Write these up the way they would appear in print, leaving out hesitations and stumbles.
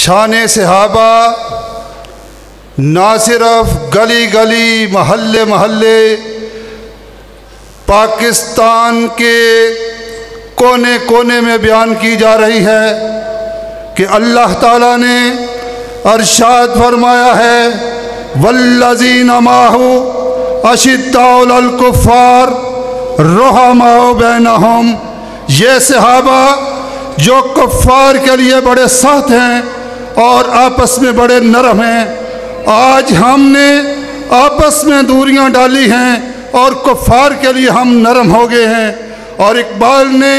شان صحابہ نہ صرف گلی گلی محلے محلے پاکستان کے کونے کونے میں بیان کی جا رہی ہے کہ اللہ تعالیٰ نے ارشاد فرمایا ہے والذین معہ اشداء علی الکفار رحماء بینہم، یہ صحابہ جو کفار کے لیے بڑے سخت ہیں اور آپس میں بڑے نرم ہیں، آج ہم نے آپس میں دوریاں ڈالی ہیں اور کفار کے لیے ہم نرم ہو گئے ہیں۔ اور اقبال نے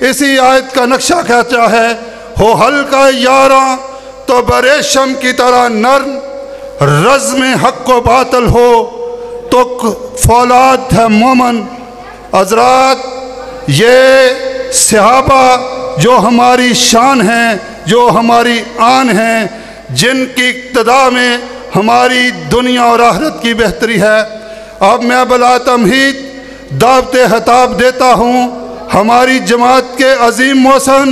اسی آیت کا نقشہ کھینچا ہے، ہو ہلکا یاراں تو بریشم کی طرح نرم، رزم حق و باطل ہو تو فولاد ہے مومن۔ حضرات، یہ صحابہ جو ہماری شان ہیں، جو ہماری آن ہیں، جن کی اقتداء میں ہماری دنیا اور آخرت کی بہتری ہے۔ اب میں بلا تمہید دعوت خطاب دیتا ہوں ہماری جماعت کے عظیم محسن،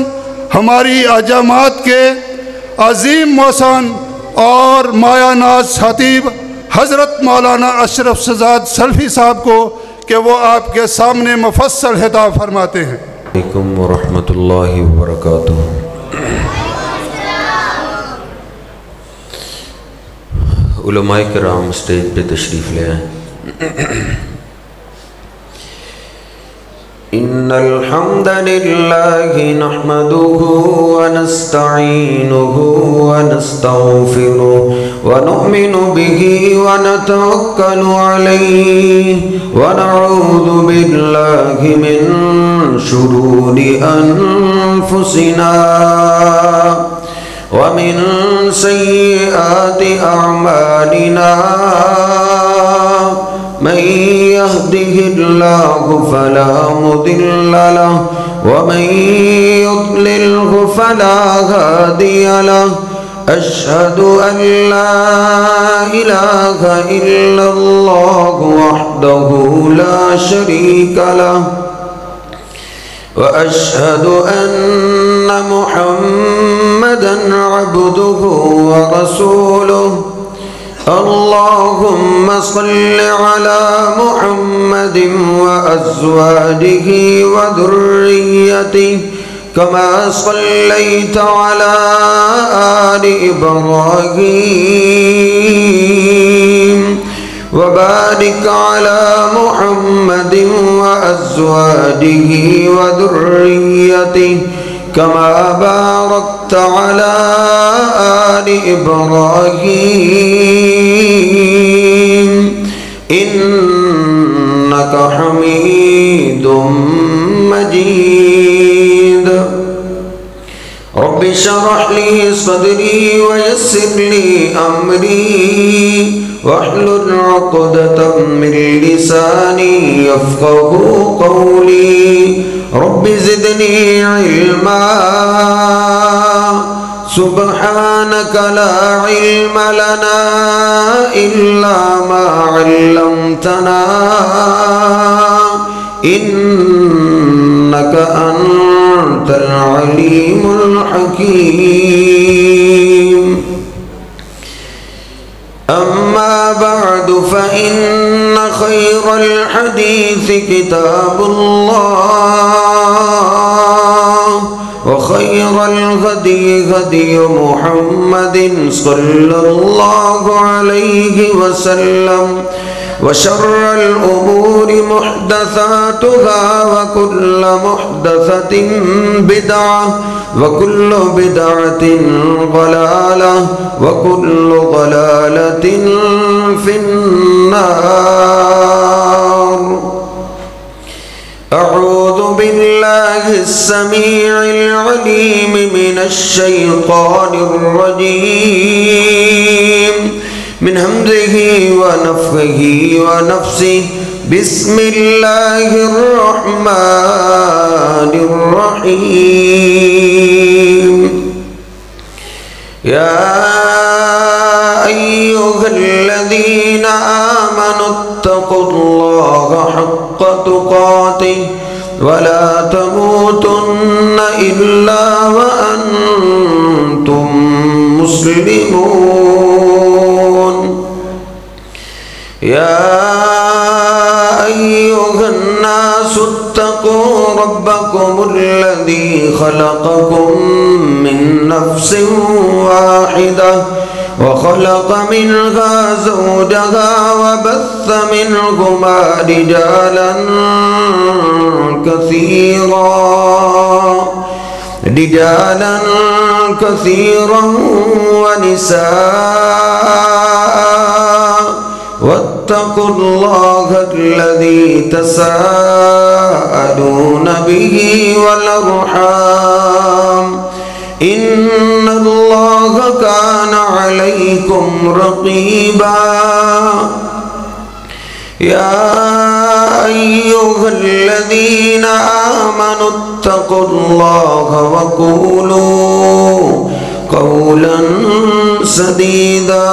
ہماری جماعت کے عظیم محسن اور مایہ ناز خطیب حضرت مولانا اشرف شہزاد سلفی صاحب کو کہ وہ آپ کے سامنے مفصل خطاب فرماتے ہیں۔ علیکم ورحمۃ اللہ وبرکاتہ۔ علماء کرام اسٹیج پہ تشریف لے آئیں۔ ان الحمد للہ نحمده ونستعینه ونستغفره ونؤمن به ونتوکل علیہ ونعوذ باللہ من شرور انفسنا ومن سیئات اعمالنا من يهده الله فلا مضل له ومن يضلله فلا هادي له أشهد أن لا إله إلا الله وحده لا شريك له وأشهد أن محمدا عبده ورسوله اللهم صل على محمد وأزواجه وذريته كما صليت على آل إبراهيم وبارك على محمد وأزواجه وذريته كما باركت على آل إبراهيم إنك حميد مجيد رب اشرح لي صدري ويسر لي أمري واحلل عقدة من لساني يفقهوا قولي رب زدني علما سبحانك لا علم لنا إلا ما علمتنا إنك أنت العليم الحكيم أما بعد فإن خير الحديث كتاب الله وخير الهدي هدي محمد صلى الله عليه وسلم وشر الأمور محدثاتها وكل محدثة بدعة وكل بدعة ضلالة وكل ضلالة في النار أعوذ بالله السميع العليم من الشيطان الرجيم من همزه ونفخه ونفسه بسم الله الرحمن الرحيم يا أيها الذين آمنوا اتقوا الله حق تقاته ولا تموتن إلا وأنتم مسلمون يا أيها الناس اتقوا ربكم الذي خلقكم من نفس واحدة وخلق منها زوجها وبث منهما رجالا كثيرا ونساء واتقوا الله الذي تساءلون به والأرحام إن الله كان عليكم رقيبا يا أيها الذين آمنوا اتقوا الله وقولوا قولا سديدا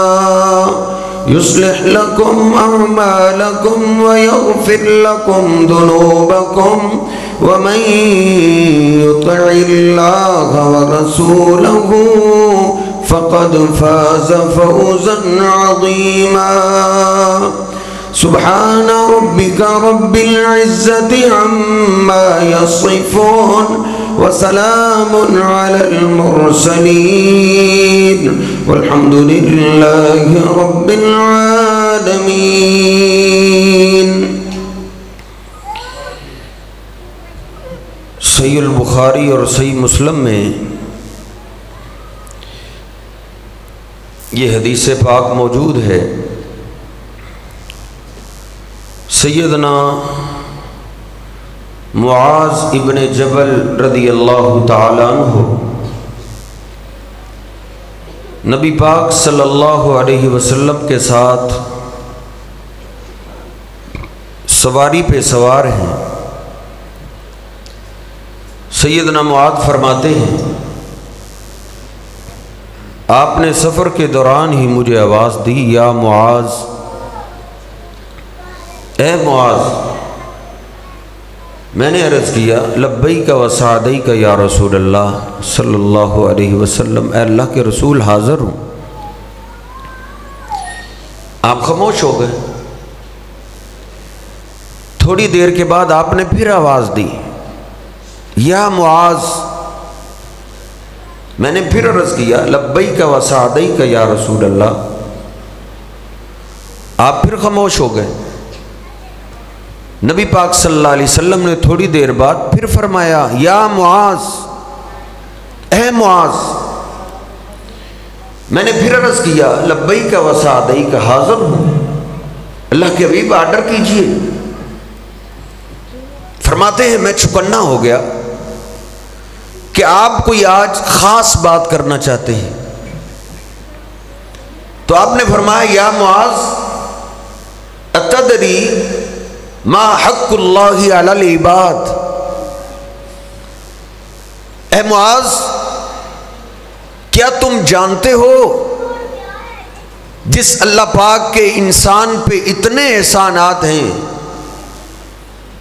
يصلح لكم أعمالكم ويغفر لكم ذنوبكم ومن يطع الله ورسوله فقد فاز فوزا عظيما سبحان ربك رب العزة عما يصفون وسلام على المرسلين والحمد لله رب العالمين۔ صحیح البخاری اور صحیح مسلم میں یہ حدیث پاک موجود ہے۔ سیدنا معاذ ابن جبل رضی اللہ تعالیٰ عنہ نبی پاک صلی اللہ علیہ وسلم کے ساتھ سواری پہ سوار ہیں۔ سیدنا معاذ فرماتے ہیں آپ نے سفر کے دوران ہی مجھے آواز دی، یا معاذ، اے معاذ۔ میں نے عرض کیا لبیک و سعدیک یا رسول اللہ صلی اللہ علیہ وسلم، اے اللہ کے رسول حاضر ہوں۔ آپ خاموش ہو گئے۔ تھوڑی دیر کے بعد آپ نے پھر آواز دی، یا معاذ۔ میں نے پھر عرض کیا لبیک و سعدیک یا رسول اللہ۔ آپ پھر خاموش ہو گئے۔ نبی پاک صلی اللہ علیہ وسلم نے تھوڑی دیر بعد پھر فرمایا، یا معاذ، اے معاذ۔ میں نے پھر عرض کیا لبیک و سعدیک، حاضر ہوں۔ اللہ کے حبیب آرڈر کیجئے۔ فرماتے ہیں میں چوکنا ہو گیا کہ آپ کوئی آج خاص بات کرنا چاہتے ہیں، تو آپ نے فرمایا، یا معاذ، اتدری ما حق اللہ علی العباد۔ اے معاذ، کیا تم جانتے ہو جس اللہ پاک کے انسان پہ اتنے احسانات ہیں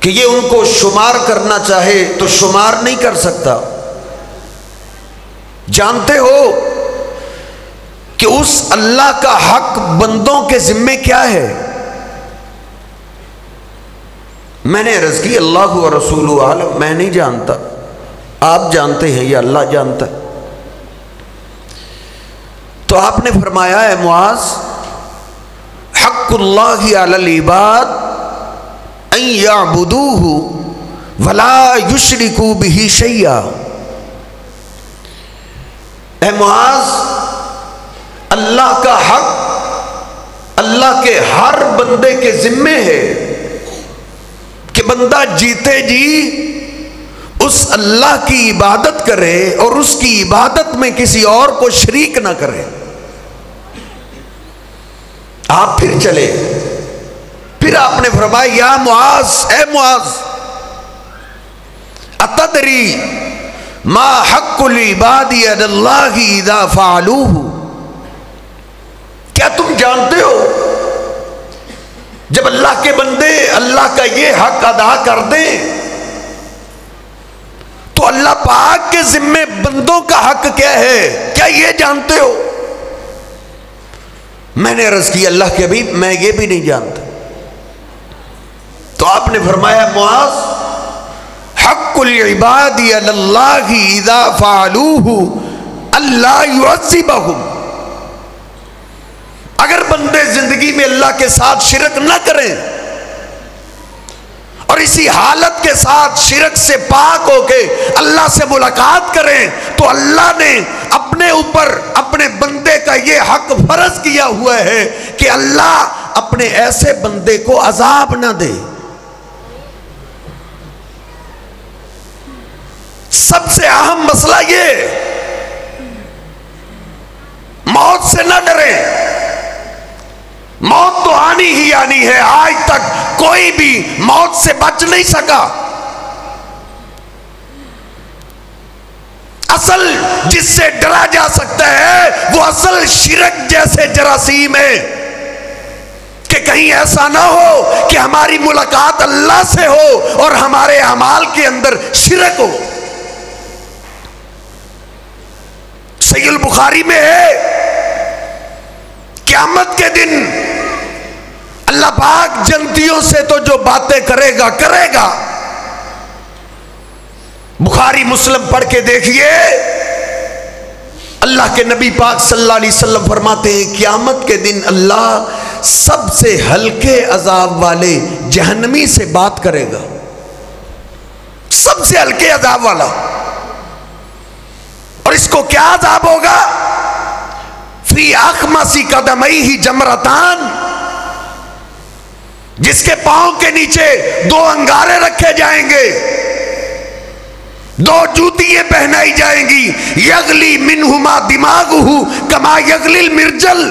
کہ یہ ان کو شمار کرنا چاہے تو شمار نہیں کر سکتا؟ جانتے ہو کہ اس اللہ کا حق بندوں کے ذمے کیا ہے؟ میں نے عرض کی اللہ و رسول عالم، میں نہیں جانتا، آپ جانتے ہیں یا اللہ جانتا ہے؟ تو آپ نے فرمایا، اے معاذ، حق اللہ علی العباد ان یعبدوہ ولا یشرکوا بہ شیئا۔ اے معاذ، اللہ کا حق اللہ کے ہر بندے کے ذمے ہے کہ بندہ جیتے جی اس اللہ کی عبادت کرے اور اس کی عبادت میں کسی اور کو شریک نہ کرے۔ آپ پھر چلے، پھر آپ نے فرمایا، یا معاذ، اے معاذ، اتدری ما حق العباد علی اللہ اذا فعلوہ۔ کیا تم جانتے ہو جب اللہ کے بندے اللہ کا یہ حق ادا کر دیں تو اللہ پاک کے ذمے بندوں کا حق کیا ہے؟ کیا یہ جانتے ہو؟ میں نے عرض کی اللہ کے حبیب میں یہ بھی نہیں جانتا. تو آپ نے فرمایا معاذ حق العباد علی اللہ اذا فعلوہ اللہ یعذبہم. اگر بندے زندگی میں اللہ کے ساتھ شرک نہ کریں اور اسی حالت کے ساتھ شرک سے پاک ہو کے اللہ سے ملاقات کریں تو اللہ نے اپنے اوپر اپنے بندے کا یہ حق فرض کیا ہوا ہے کہ اللہ اپنے ایسے بندے کو عذاب نہ دے. سب سے اہم مسئلہ یہ موت سے نہ ڈریں. موت تو آنی ہی آنی ہے. آج تک کوئی بھی موت سے بچ نہیں سکا. اصل جس سے ڈرا جا سکتا ہے وہ اصل شرک جیسے جراثیم ہے کہ کہیں ایسا نہ ہو کہ ہماری ملاقات اللہ سے ہو اور ہمارے اعمال کے اندر شرک ہو. صحیح البخاری میں ہے قیامت کے دن اللہ پاک جنتیوں سے تو جو باتیں کرے گا. بخاری مسلم پڑھ کے دیکھیے اللہ کے نبی پاک صلی اللہ علیہ وسلم فرماتے ہیں قیامت کے دن اللہ سب سے ہلکے عذاب والے جہنمی سے بات کرے گا. سب سے ہلکے عذاب والا. اور اس کو کیا عذاب ہوگا؟ فی اخمص قدمیہ جمرتان. جس کے پاؤں کے نیچے 2 انگارے رکھے جائیں گے, 2 جوتیاں پہنائی جائیں گی. یغلی منہما دماغہ کما یغلی المرجل.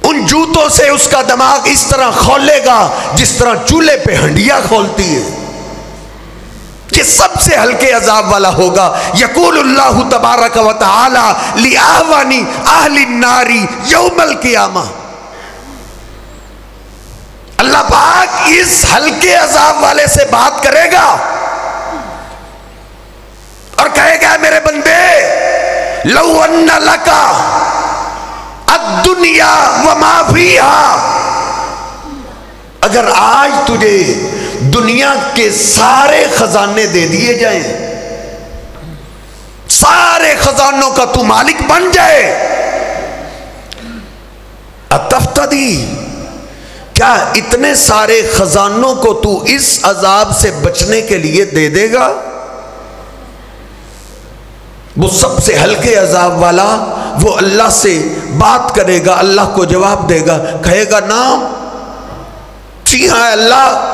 ان جوتوں سے اس کا دماغ اس طرح کھولے گا جس طرح چولہے پہ ہنڈیاں کھولتی ہے. کہ سب سے ہلکے عذاب والا ہوگا. یقول اللہ تبارک و تعالی لِأَهْوَنِ أَهْلِ النَّارِ یوم القیامہ. اللہ پاک اس ہلکے عذاب والے سے بات کرے گا اور کہے گا میرے بندے لو ان لک الدنیا وما فیہا. اگر آج تجھے دنیا کے سارے خزانے دے دیے جائیں, سارے خزانوں کا تو مالک بن جائے, اتفتدی کیا اتنے سارے خزانوں کو تو اس عذاب سے بچنے کے لیے دے دے گا؟ وہ سب سے ہلکے عذاب والا وہ اللہ سے بات کرے گا, اللہ کو جواب دے گا, کہے گا نام جی ہاں اللہ,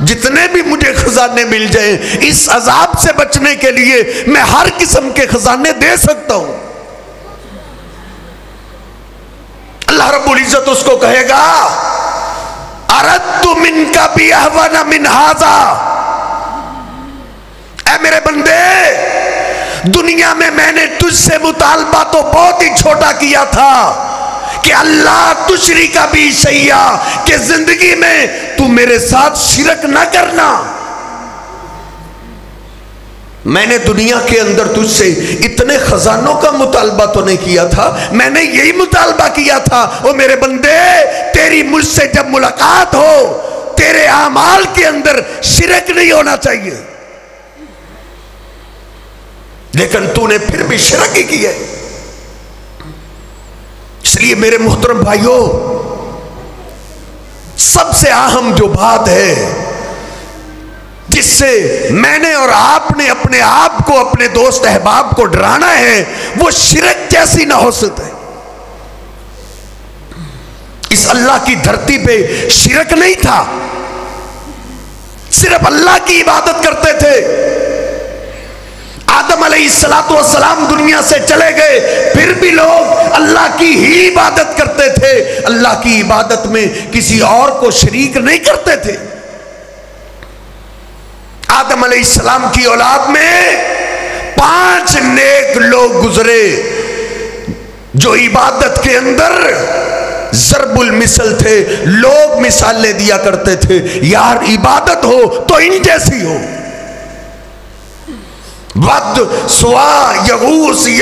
جتنے بھی مجھے خزانے مل جائیں اس عذاب سے بچنے کے لیے میں ہر قسم کے خزانے دے سکتا ہوں. اللہ رب العزت اس کو کہے گا اردت منک باہون من ھذا. اے میرے بندے دنیا میں نے تجھ سے مطالبہ تو بہت ہی چھوٹا کیا تھا کہ اللہ تشرک بی شیئا, کہ زندگی میں تو میرے ساتھ شرک نہ کرنا. میں نے دنیا کے اندر تجھ سے اتنے خزانوں کا مطالبہ تو نہیں کیا تھا, میں نے یہی مطالبہ کیا تھا او میرے بندے تیری مجھ سے جب ملاقات ہو تیرے اعمال کے اندر شرک نہیں ہونا چاہیے. لیکن تو نے پھر بھی شرک ہی کی ہے. اس لیے میرے محترم بھائیوں سب سے اہم جو بات ہے جس سے میں نے اور آپ نے اپنے آپ کو اپنے دوست احباب کو ڈرانا ہے وہ شرک جیسی نہ ہو سکے. اس اللہ کی دھرتی پہ شرک نہیں تھا, صرف اللہ کی عبادت کرتے تھے. آدم علیہ السلام دنیا سے چلے گئے پھر بھی لوگ اللہ کی ہی عبادت کرتے تھے, اللہ کی عبادت میں کسی اور کو شریک نہیں کرتے تھے. آدم علیہ السلام کی اولاد میں 5 نیک لوگ گزرے جو عبادت کے اندر ضرب المثل تھے. لوگ مثالیں دیا کرتے تھے یار عبادت ہو تو ان جیسی ہو. ود سوا یغوث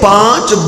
5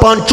5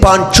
5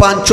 5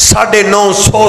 950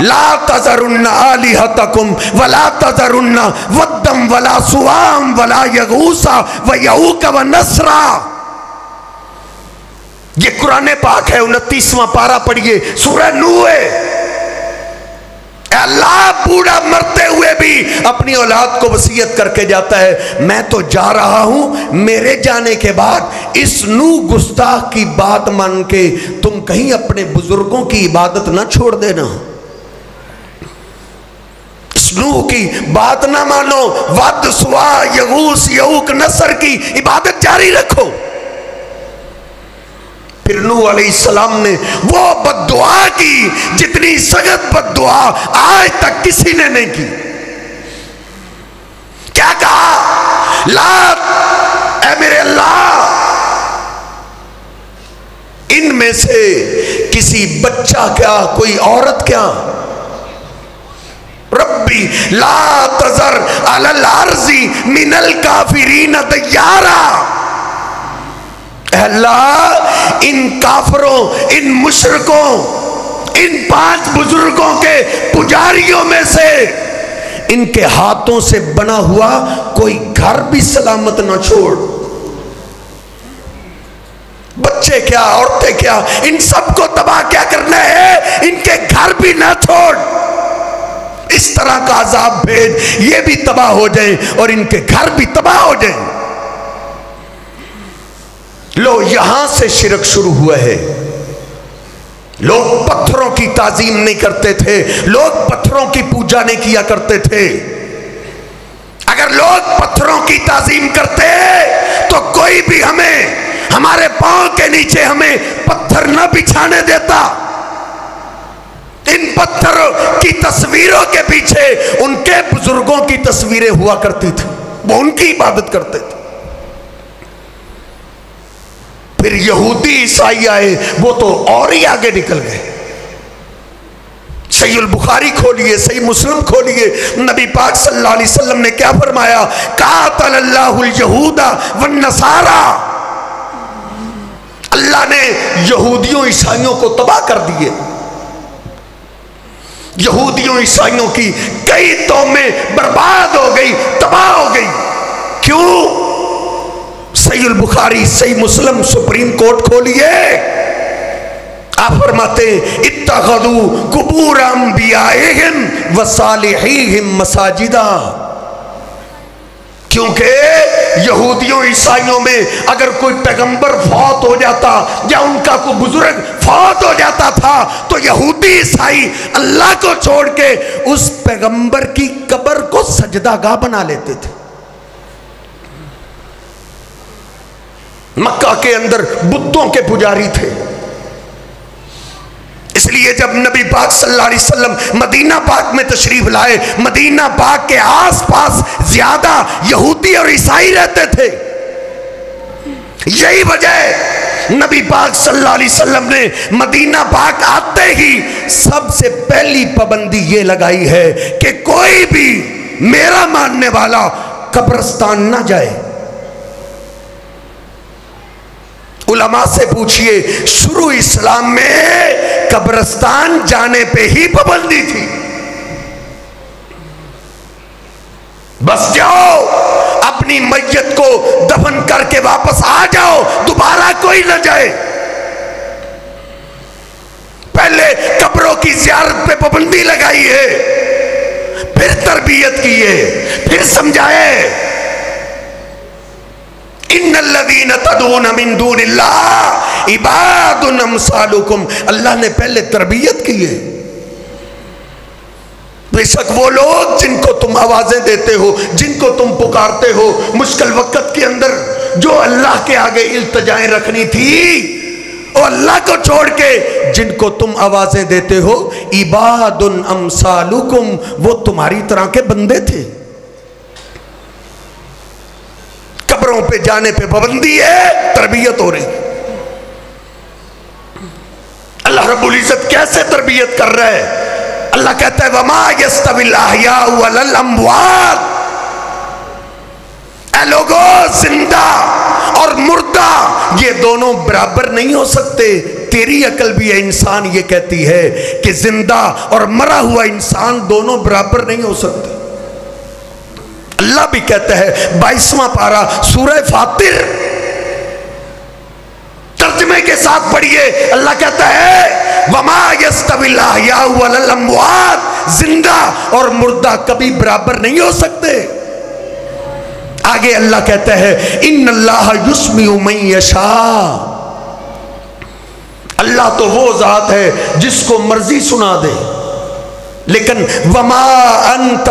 لا تذرن آلہتکم ولا تذرن ودم ولا سوام ولا یغوث ویعوق ونسرا. یہ قرآن پاک ہے، 29واں پارہ پڑھیے، سورہ نوح ہے. اللہ بوڑھا مرتے ہوئے بھی اپنی اولاد کو وصیت کر کے جاتا ہے، میں تو جا رہا ہوں، میرے جانے کے بعد اس نوح گستاخ کی بات مان کے تم کہیں اپنے بزرگوں کی عبادت نہ چھوڑ دینا، اس نوح کی بات نہ مانو، ود سوا یغوث یعوق نصر کی عبادت جاری رکھو. پھر نوح علیہ السلام نے وہ بد دعا کی جتنی سخت بد دعا آج تک کسی نے نہیں کی. کیا کہا؟ لا، اے میرے اللہ، ان میں سے کسی بچہ کیا کوئی عورت کیا، ربی لا تذر علی الارض من الکافرین دیارا. اے اللہ، ان کافروں، ان مشرکوں، ان 5 بزرگوں کے پجاریوں میں سے ان کے ہاتھوں سے بنا ہوا کوئی گھر بھی سلامت نہ چھوڑ. بچے کیا، عورتیں کیا، ان سب کو تباہ کیا کرنا ہے، ان کے گھر بھی نہ چھوڑ. اس طرح کا عذاب بھیج، یہ بھی تباہ ہو جائیں اور ان کے گھر بھی تباہ ہو جائیں. لو، یہاں سے شرک شروع ہوا ہے. لوگ پتھروں کی تعظیم نہیں کرتے تھے، لوگ پتھروں کی پوجا نہیں کیا کرتے تھے. اگر لوگ پتھروں کی تعظیم کرتے تو کوئی بھی ہمارے پاؤں کے نیچے ہمیں پتھر نہ بچھانے دیتا. ان پتھروں کی تصویروں کے پیچھے ان کے بزرگوں کی تصویریں ہوا کرتی تھی، وہ ان کی عبادت کرتے تھے. پھر یہودی عیسائی آئے، وہ تو اور ہی آگے نکل گئے. صحیح البخاری کھولیے، صحیح مسلم کھولیے، نبی پاک صلی اللہ علیہ وسلم نے کیا فرمایا؟ قاتل اللہ الیہود والنصارى. اللہ نے یہودیوں عیسائیوں کو تباہ کر دیے. یہودیوں عیسائیوں کی کئی قومیں برباد ہو گئی، تباہ ہو گئی. کیوں؟ صحیح البخاری، صحیح مسلم، سپریم کورٹ کھولیے، آپ فرماتے ہیں اتخذوا قبور انبیائہم وصالحیہم مساجدا. کیونکہ یہودیوں عیسائیوں میں اگر کوئی پیغمبر فوت ہو جاتا یا ان کا کوئی بزرگ فوت ہو جاتا تھا تو یہودی عیسائی اللہ کو چھوڑ کے اس پیغمبر کی قبر کو سجدہ گاہ بنا لیتے تھے. مکہ کے اندر بتوں کے پجاری تھے. اس لیے جب نبی پاک صلی اللہ علیہ وسلم مدینہ پاک میں تشریف لائے، مدینہ پاک کے آس پاس زیادہ یہودی اور عیسائی رہتے تھے. یہی وجہ ہے نبی پاک صلی اللہ علیہ وسلم نے مدینہ پاک آتے ہی سب سے پہلی پابندی یہ لگائی ہے کہ کوئی بھی میرا ماننے والا قبرستان نہ جائے. علماء سے پوچھئے، شروع اسلام میں قبرستان جانے پہ ہی پابندی تھی. بس جاؤ، اپنی میت کو دفن کر کے واپس آ جاؤ، دوبارہ کوئی نہ جائے. پہلے قبروں کی زیارت پہ پابندی لگائی ہے، پھر تربیت کی ہے، پھر سمجھائے. ان الذین تدعون من دون اللہ عباد امثالکم. اللہ نے پہلے تربیت کی ہے. بے شک وہ لوگ جن کو تم آوازیں دیتے ہو، جن کو تم پکارتے ہو، مشکل وقت کے اندر جو اللہ کے آگے التجائیں رکھنی تھی اور اللہ کو چھوڑ کے جن کو تم آوازیں دیتے ہو، عباد امثالکم، وہ تمہاری طرح کے بندے تھے. قبروں پہ جانے پہ پابندی ہے، تربیت ہو رہی. اللہ رب العزت کیسے تربیت کر رہا ہے؟ اللہ کہتا ہے وَمَا يَسْتَوِي الْأَحْيَاءُ وَلَا الْأَمْوَاتُ. اے لوگوں، زندہ اور مردہ یہ دونوں برابر نہیں ہو سکتے. تیری عقل بھی ہے انسان یہ کہتی ہے کہ زندہ اور مرا ہوا انسان دونوں برابر نہیں ہو سکتے۔ اللہ بھی کہتا ہے 22واں پارہ سورہ فاطر، ترجمے کے ساتھ پڑھیے، اللہ کہتا ہے وَمَا يَسْتَوِي الْأَحْيَاءُ وَلَا الْأَمْوَاتُ، زندہ اور مردہ کبھی برابر نہیں ہو سکتے۔ آگے اللہ کہتا ہے اِنَّ اللَّهَ يُسْمِعُ مَن يَشَاءُ، اللہ تو وہ ذات ہے جس کو مرضی سنا دے، لیکن وَمَا أَنْتَ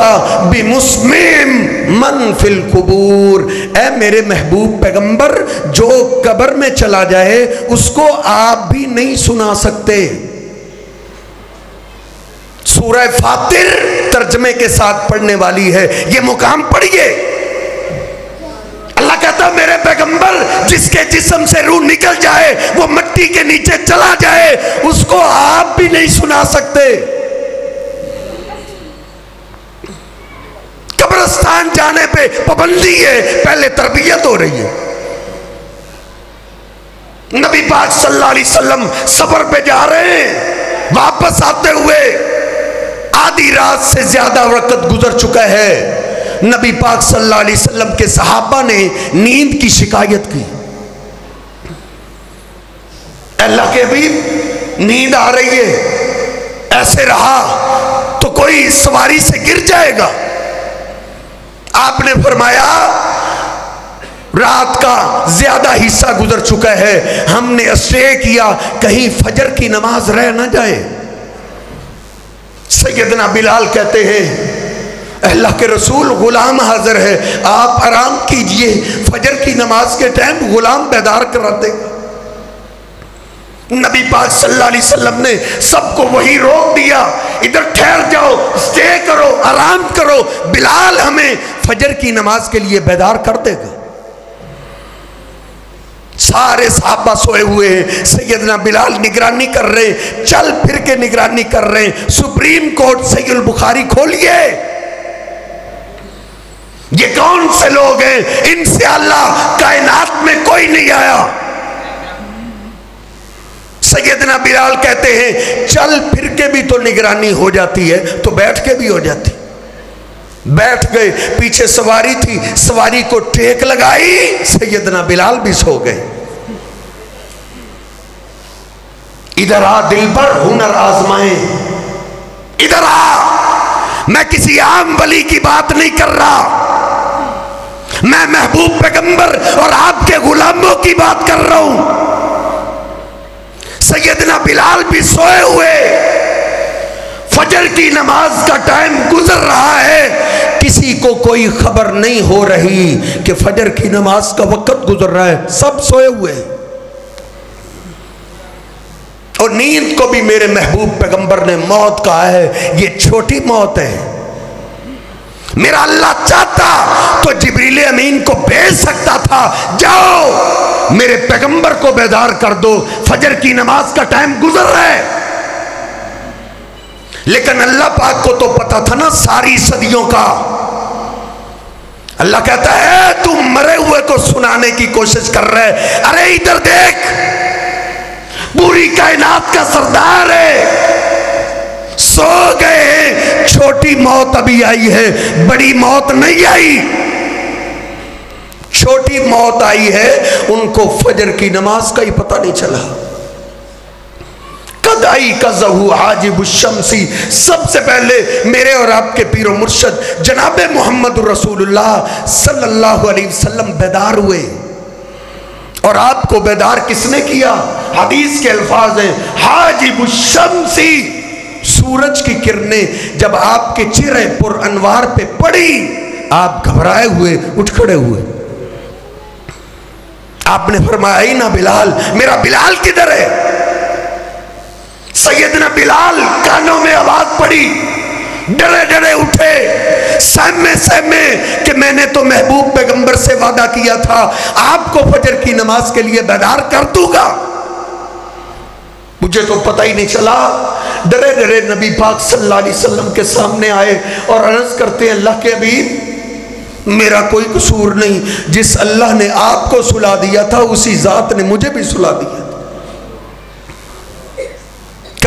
بِمُسْمِعٍ مَّن فِي الْقُبُورِ، اے میرے محبوب پیغمبر جو قبر میں چلا جائے اس کو آپ بھی نہیں سنا سکتے۔ سورہ فاطر ترجمے کے ساتھ پڑھنے والی ہے، یہ مقام پڑھیے۔ اللہ کہتا ہے میرے پیغمبر جس کے جسم سے روح نکل جائے وہ مٹی کے نیچے چلا جائے اس کو آپ بھی نہیں سنا سکتے۔ قبرستان جانے پہ پابندی ہے، پہلے تربیت ہو رہی ہے۔ نبی پاک صلی اللہ علیہ وسلم سفر پہ جا رہے ہیں، واپس آتے ہوئے آدھی رات سے زیادہ وقت گزر چکا ہے۔ نبی پاک صلی اللہ علیہ وسلم کے صحابہ نے نیند کی شکایت کی، اللہ کے حبیب نیند آ رہی ہے، ایسے رہا تو کوئی سواری سے گر جائے گا۔ آپ نے فرمایا رات کا زیادہ حصہ گزر چکا ہے، ہم نے اسٹے کیا کہیں فجر کی نماز رہ نہ جائے۔ سیدنا بلال کہتے ہیں اللہ کے رسول غلام حاضر ہے، آپ آرام کیجئے، فجر کی نماز کے ٹائم غلام بیدار کراتے۔ نبی پاک صلی اللہ علیہ وسلم نے سب کو وہی روک دیا، ادھر ٹھہر جاؤ، اسٹے کرو، آرام کرو، بلال ہمیں فجر کی نماز کے لیے بیدار کر دے گا۔ سارے صحابہ سوئے ہوئے ہیں، سیدنا بلال نگرانی کر رہے ہیں، چل پھر کے نگرانی کر رہے ہیں۔ سپریم کورٹ صحیح البخاری کھولیے، یہ کون سے لوگ ہیں؟ ان سے اللہ کائنات میں کوئی نہیں آیا۔ سیدنا بلال کہتے ہیں چل پھر کے بھی تو نگرانی ہو جاتی ہے تو بیٹھ کے بھی ہو جاتی۔ بیٹھ گئے، پیچھے سواری تھی، سواری کو ٹیک لگائی، سیدنا بلال بھی سو گئے۔ ادھر آ دل پر ہنر آزمائیں، ادھر آ، میں کسی عام ولی کی بات نہیں کر رہا، میں محبوب پیغمبر اور آپ کے غلاموں کی بات کر رہا ہوں۔ سیدنا بلال بھی سوئے ہوئے، فجر کی نماز کا ٹائم گزر رہا ہے، کسی کو کوئی خبر نہیں ہو رہی کہ فجر کی نماز کا وقت گزر رہا ہے، سب سوئے ہوئے ہیں۔ اور نیند کو بھی میرے محبوب پیغمبر نے موت کہا ہے، یہ چھوٹی موت ہے۔ میرا اللہ چاہتا تو جبریل امین کو بھیج سکتا تھا، جاؤ میرے پیغمبر کو بیدار کر دو، فجر کی نماز کا ٹائم گزر رہا ہے۔ لیکن اللہ پاک کو تو پتا تھا نا ساری صدیوں کا۔ اللہ کہتا ہے تم مرے ہوئے کو سنانے کی کوشش کر رہے، ارے ادھر دیکھ، پوری کائنات کا سردار ہے، سو گئے ہیں، چھوٹی موت ابھی آئی ہے، بڑی موت نہیں آئی۔ چھوٹی موت آئی ہے، ان کو فجر کی نماز کا ہی پتہ نہیں چلا۔ قدائی قزہ حاجب الشمسی، سب سے پہلے میرے اور آپ کے پیر و مرشد جناب محمد رسول اللہ صلی اللہ علیہ وسلم بیدار ہوئے۔ اور آپ کو بیدار کس نے کیا؟ حدیث کے الفاظ ہیں حاجب الشمسی، سورج کی کرنیں جب آپ کے چہرے پر انوار پہ پڑی، آپ گھبرائے ہوئے اٹھ کھڑے ہوئے۔ آپ نے فرمایا اینا بلال، میرا بلال کدھر ہے؟ سیدنا بلال کانوں میں آواز پڑی، ڈرے ڈرے اٹھے، سہمے کہ میں نے تو محبوب پیغمبر سے وعدہ کیا تھا آپ کو فجر کی نماز کے لیے بیدار کر دوں گا، مجھے تو پتہ ہی نہیں چلا۔ ڈرے ڈرے نبی پاک صلی اللہ علیہ وسلم کے سامنے آئے اور عرض کرتے ہیں اللہ کے حبیب میرا کوئی قصور نہیں، جس اللہ نے آپ کو سلا دیا تھا اسی ذات نے مجھے بھی سلا دیا تھا۔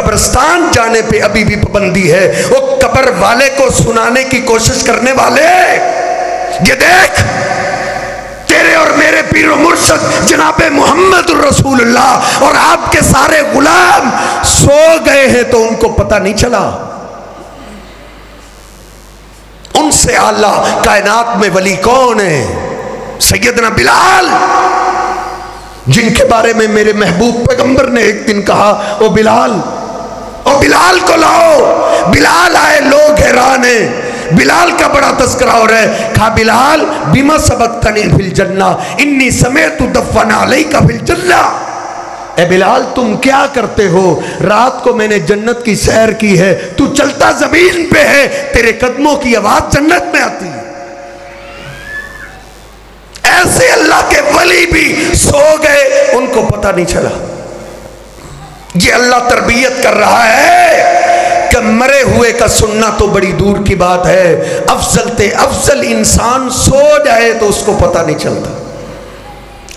قبرستان جانے پہ ابھی بھی پابندی ہے۔ وہ قبر والے کو سنانے کی کوشش کرنے والے، یہ دیکھ تیرے اور میرے پیر و مرشد جناب محمد الرسول اللہ اور آپ کے سارے غلام سو گئے ہیں تو ان کو پتہ نہیں چلا۔ ان سے اعلیٰ کائنات میں ولی کون ہے؟ سیدنا بلال، جن کے بارے میں میرے محبوب پیغمبر نے ایک دن کہا او بلال کو لاؤ۔ بلال آئے، لوگ حیران ہیں، بلال کا بڑا تذکرہ ہو رہا ہے۔ کہا بلال بما سبقتنی فی الجنہ انی سمعت دفن علیک فی الجنہ، اے بلال تم کیا کرتے ہو؟ رات کو میں نے جنت کی سیر کی ہے، تو چلتا زمین پہ ہے، تیرے قدموں کی آواز جنت میں آتی ہے۔ ایسے اللہ کے ولی بھی سو گئے، ان کو پتہ نہیں چلا۔ یہ اللہ تربیت کر رہا ہے کہ مرے ہوئے کا سننا تو بڑی دور کی بات ہے، افضل انسان سو جائے تو اس کو پتہ نہیں چلتا۔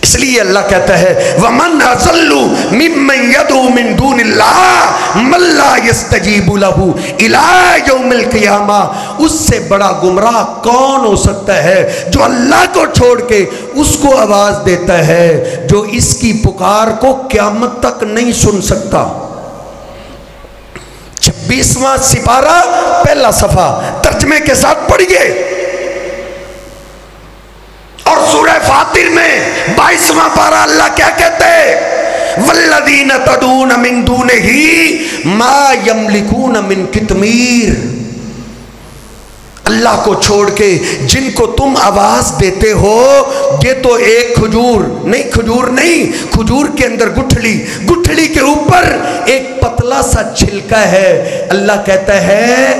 اس لیے اللہ کہتا ہے وَمَنْ أَضَلُّ مِمَّنْ يَدْعُو مِن دُونِ اللَّهِ مَن لَّا يَسْتَجِيبُ لَهُ إِلَىٰ يَوْمِ الْقِيَامَةِ، اس سے بڑا گمراہ کون ہو سکتا ہے جو اللہ کو چھوڑ کے اس کو آواز دیتا ہے جو اس کی پکار کو قیامت تک نہیں سن سکتا۔ 26واں سپارہ پہلا صفحہ ترجمے کے ساتھ پڑھیے، اور سورہ فاطر میں 22واں پارہ اللہ کیا کہتے ہیں؟ والذین تدعون من دونہ ما یملکون من قطمیر، اللہ کو چھوڑ کے جن کو تم آواز دیتے ہو یہ تو ایک کھجور نہیں، کھجور کے اندر گٹھلی کے اوپر ایک پتلا سا چھلکا ہے، اللہ کہتا ہے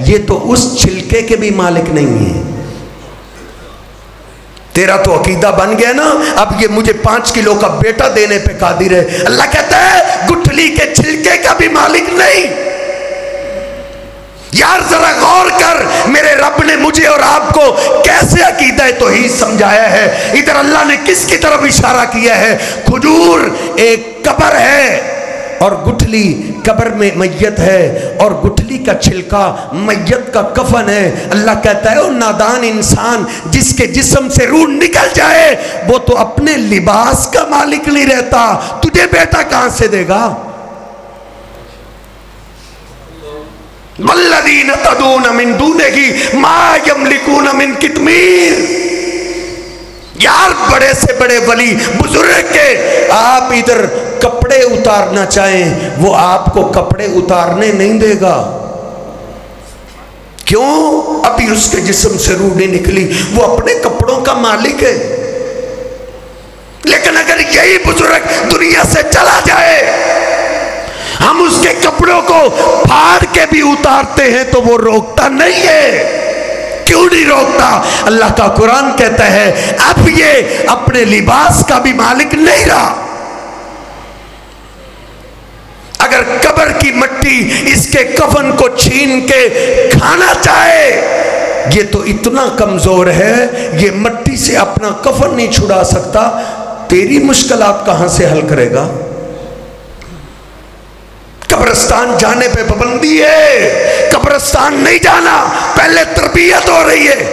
یہ تو اس چھلکے کے بھی مالک نہیں ہے۔ تیرا تو عقیدہ بن گیا نا، اب یہ مجھے 5 کلو کا بیٹا دینے پہ قادر ہے۔ اللہ کہتا ہے گٹھلی کے چھلکے کا بھی مالک نہیں۔ یار ذرا غور کر، میرے رب نے مجھے اور آپ کو کیسے عقیدہ توحید سمجھایا ہے۔ ادھر اللہ نے کس کی طرف اشارہ کیا ہے؟ کھجور ایک قبر ہے اور گٹھلی قبر میں میت ہے، اور گٹھلی کا چھلکا میت کا کفن ہے۔ اللہ کہتا ہے او نادان انسان، جس کے جسم سے روح نکل جائے وہ تو اپنے لباس کا مالک نہیں رہتا، تجھے بیٹا کہاں سے دے گا؟ والذین تدعون من دونہ ما یملکون من قطمیر۔ یار بڑے سے بڑے ولی بزرگ کے آپ ادھر کپڑے اتارنا چاہیں وہ آپ کو کپڑے اتارنے نہیں دے گا۔ کیوں؟ ابھی اس کے جسم سے روح نہیں نکلی، وہ اپنے کپڑوں کا مالک ہے۔ لیکن اگر یہی بزرگ دنیا سے چلا جائے، ہم اس کے کپڑوں کو پھاڑ کے بھی اتارتے ہیں تو وہ روکتا نہیں ہے۔ کیوں نہیں روکتا؟ اللہ کا قرآن کہتا ہے اب یہ اپنے لباس کا بھی مالک نہیں رہا۔ اگر قبر کی مٹی اس کے کفن کو چھین کے کھانا چاہے، یہ تو اتنا کمزور ہے یہ مٹی سے اپنا کفن نہیں چھڑا سکتا، تیری مشکلات کہاں سے حل کرے گا؟ قبرستان جانے پہ پابندی ہے، قبرستان نہیں جانا، پہلے تربیت ہو رہی ہے،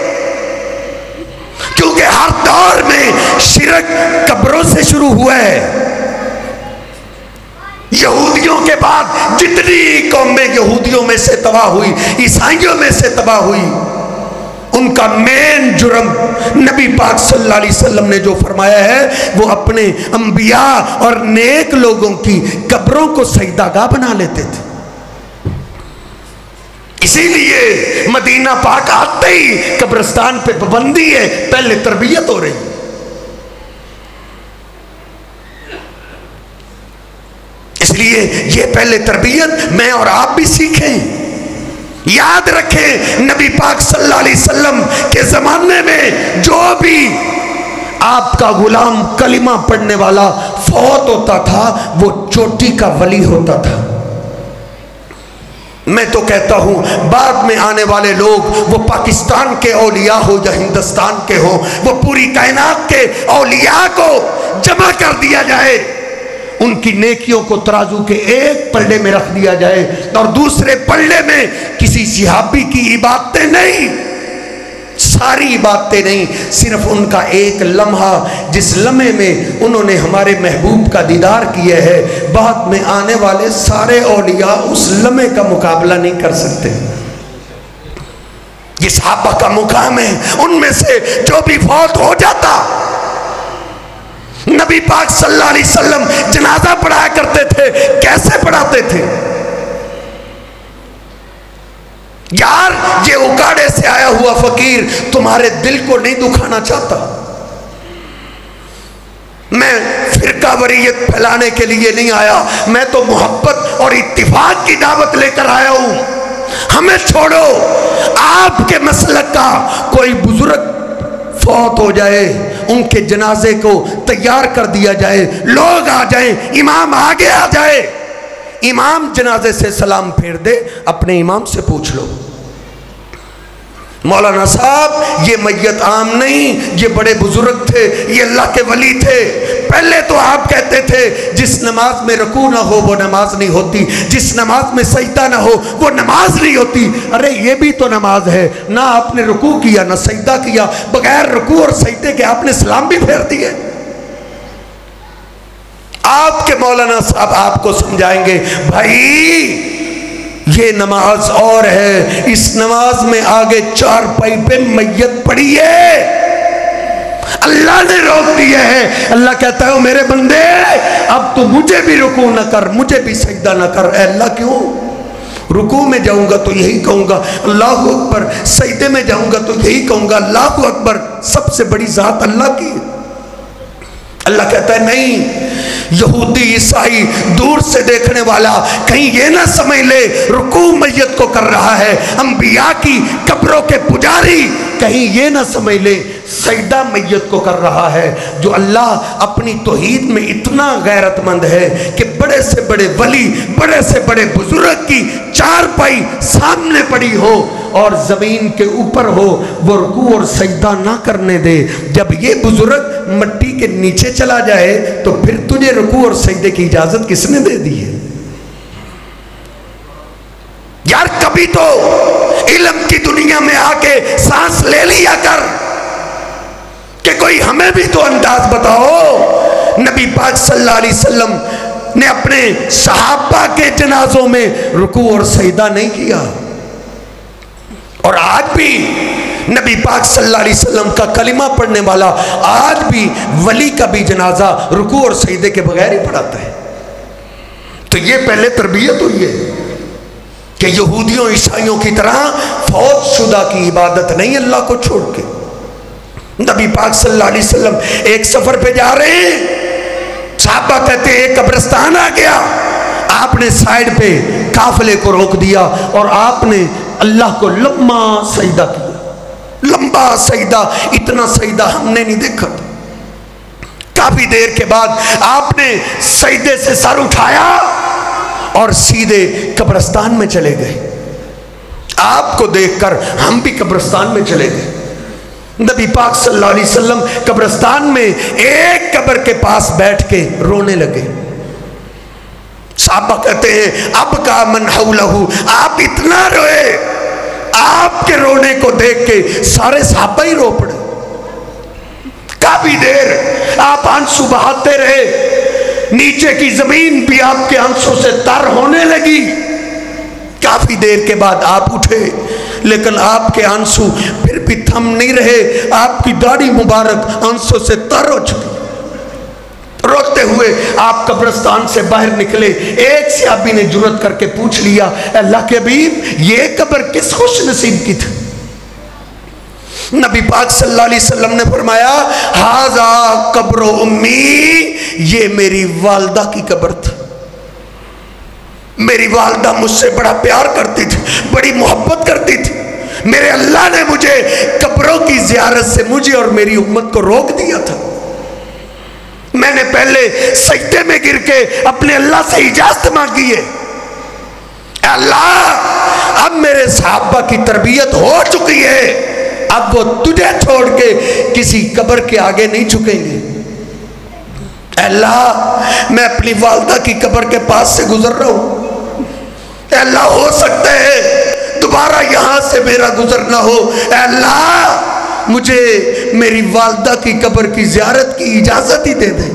کیونکہ ہر دور میں شرک قبروں سے شروع ہوا ہے۔ یہودیوں کے بعد جتنی قومیں یہودیوں میں سے تباہ ہوئی، عیسائیوں میں سے تباہ ہوئی، ان کا مین جرم نبی پاک صلی اللہ علیہ وسلم نے جو فرمایا ہے وہ اپنے انبیاء اور نیک لوگوں کی قبروں کو سجدہ گاہ بنا لیتے تھے۔ اسی لیے مدینہ پاک آتے ہی قبرستان پہ پابندی ہے، پہلے تربیت ہو رہی۔ اس لیے یہ پہلے تربیت میں اور آپ بھی سیکھیں۔ یاد رکھیں نبی پاک صلی اللہ علیہ وسلم کے زمانے میں جو بھی آپ کا غلام کلمہ پڑھنے والا فوت ہوتا تھا وہ چوٹی کا ولی ہوتا تھا۔ میں تو کہتا ہوں بعد میں آنے والے لوگ وہ پاکستان کے اولیاء ہو یا ہندوستان کے ہوں، وہ پوری کائنات کے اولیاء کو جمع کر دیا جائے، ان کی نیکیوں کو ترازو کے ایک پلڑے میں رکھ دیا جائے اور دوسرے پلڑے میں کسی صحابی کی عبادتیں نہیں، ساری عبادتیں نہیں، صرف ان کا ایک لمحہ جس لمحے میں انہوں نے ہمارے محبوب کا دیدار کیا ہے، بعد میں آنے والے سارے اولیاء اس لمحے کا مقابلہ نہیں کر سکتے۔ یہ صحابہ کا مقام ہے، ان میں سے جو بھی فوت ہو جاتا، نبی پاک صلی اللہ علیہ وسلم جنازہ پڑھایا کرتے تھے، کیسے پڑھاتے تھے؟ یار یہ اکاڑے سے آیا ہوا فقیر تمہارے دل کو نہیں دکھانا چاہتا، میں فرقہ وریت پھیلانے کے لیے نہیں آیا، میں تو محبت اور اتفاق کی دعوت لے کر آیا ہوں۔ ہمیں چھوڑو، آپ کے مسلک کا کوئی بزرگ فوت ہو جائے، ان کے جنازے کو تیار کر دیا جائے، لوگ آ جائیں، امام آگے آ جائے، امام جنازے سے سلام پھیر دے، اپنے امام سے پوچھ لو، مولانا صاحب یہ میت عام نہیں، یہ بڑے بزرگ تھے، یہ اللہ کے ولی تھے، پہلے تو آپ کہتے تھے جس نماز میں رکوع نہ ہو وہ نماز نہیں ہوتی، جس نماز میں سجدہ نہ ہو وہ نماز نہیں ہوتی۔ ارے یہ بھی تو نماز ہے، نہ آپ نے رکوع کیا نہ سجدہ کیا، بغیر رکوع اور سجدے کے آپ نے سلام بھی پھیر دیے۔ آپ کے مولانا صاحب آپ کو سمجھائیں گے، بھائی یہ نماز اور ہے، اس نماز میں آگے چارپائی پہ میت پڑی ہے، اللہ نے روک دیا ہے۔ اللہ کہتا ہے میرے بندے اب تو مجھے بھی رکوع نہ کر، مجھے بھی سجدہ نہ کر۔ اے اللہ کیوں؟ رکوع میں جاؤں گا تو یہی کہوں گا اللہ اکبر، سجدے میں جاؤں گا تو یہی کہوں گا اللہ اکبر، سب سے بڑی ذات اللہ کی۔ اللہ کہتا ہے نہیں، یہودی عیسائی دور سے دیکھنے والا کہیں یہ نہ سمجھ لے رکوع میت کو کر رہا ہے، انبیاء کی قبروں کے پجاری کہیں یہ نہ سمجھ لے سجدہ میت کو کر رہا ہے۔ جو اللہ اپنی توحید میں اتنا غیرت مند ہے کہ بڑے سے بڑے ولی، بڑے سے بڑے بزرگ کی چارپائی سامنے پڑی ہو اور زمین کے اوپر ہو، وہ رکوع اور سجدہ نہ کرنے دے۔ جب یہ بزرگ مٹی کے نیچے چلا جائے تو پھر تجھے رکوع اور سجدے کی اجازت کس نے دے دی ہے؟ یار کبھی تو علم کی دنیا میں آ کے سانس لے لیا کر کہ کوئی ہمیں بھی تو انداز بتاؤ۔ نبی پاک صلی اللہ علیہ وسلم نے اپنے صحابہ کے جنازوں میں رکوع اور سجدہ نہیں کیا، اور آج بھی نبی پاک صلی اللہ علیہ وسلم کا کلمہ پڑھنے والا آج بھی ولی کا بھی جنازہ رکوع اور سجدے کے بغیر ہی پڑھاتا ہے۔ تو یہ پہلے تربیت ہوئی ہے کہ یہودیوں عیسائیوں کی طرح فوت شدہ کی عبادت نہیں اللہ کو چھوڑ کے۔ نبی پاک صلی اللہ علیہ وسلم ایک سفر پہ جا رہے ہیں، صحابہ کہتے ہیں ایک قبرستان آ گیا، آپ نے سائیڈ پہ قافلے کو روک دیا اور آپ نے اللہ کو لمبا سجدہ کیا، لمبا سجدہ، اتنا سجدہ ہم نے نہیں دیکھا تھا۔ کافی دیر کے بعد آپ نے سجدے سے سر اٹھایا اور سیدھے قبرستان میں چلے گئے۔ آپ کو دیکھ کر ہم بھی قبرستان میں چلے گئے۔ نبی پاک صلی اللہ علیہ وسلم قبرستان میں ایک قبر کے پاس بیٹھ کے رونے لگے۔ صحابہ کہتے ہیں اب کا من حولہ، آپ اتنا روئے، آپ کے رونے کو دیکھ کے سارے صحابہ ہی رو پڑے۔ کافی دیر آپ آنسو بہاتے رہے، نیچے کی زمین بھی آپ کے آنسوں سے تر ہونے لگی۔ کافی دیر کے بعد آپ اٹھے، لیکن آپ کے آنسو پھر بھی تھم نہیں رہے، آپ کی داڑھی مبارک آنسوں سے تر ہو چکی۔ روتے ہوئے آپ قبرستان سے باہر نکلے، ایک صحابی نے جرأت کر کے پوچھ لیا اللہ کے حبیب یہ قبر کس خوش نصیب کی تھی؟ نبی پاک صلی اللہ علیہ وسلم نے فرمایا ھذا قبر امی، یہ میری والدہ کی قبر تھی، میری والدہ مجھ سے بڑا پیار کرتی تھی، بڑی محبت کرتی تھی، میرے اللہ نے مجھے قبروں کی زیارت سے مجھے اور میری امت کو روک دیا تھا۔ میں نے پہلے سجدے میں گر کے اپنے اللہ سے اجازت مانگی ہے، اے اللہ اب میرے صحابہ کی تربیت ہو چکی ہے، اب وہ تجھے چھوڑ کے کسی قبر کے آگے نہیں جھکیں گے۔ اے اللہ میں اپنی والدہ کی قبر کے پاس سے گزر رہا ہوں، اے اللہ ہو سکتا ہے دوبارہ یہاں سے میرا گزرنا ہو، اے اللہ مجھے میری والدہ کی قبر کی زیارت کی اجازت ہی دے دے۔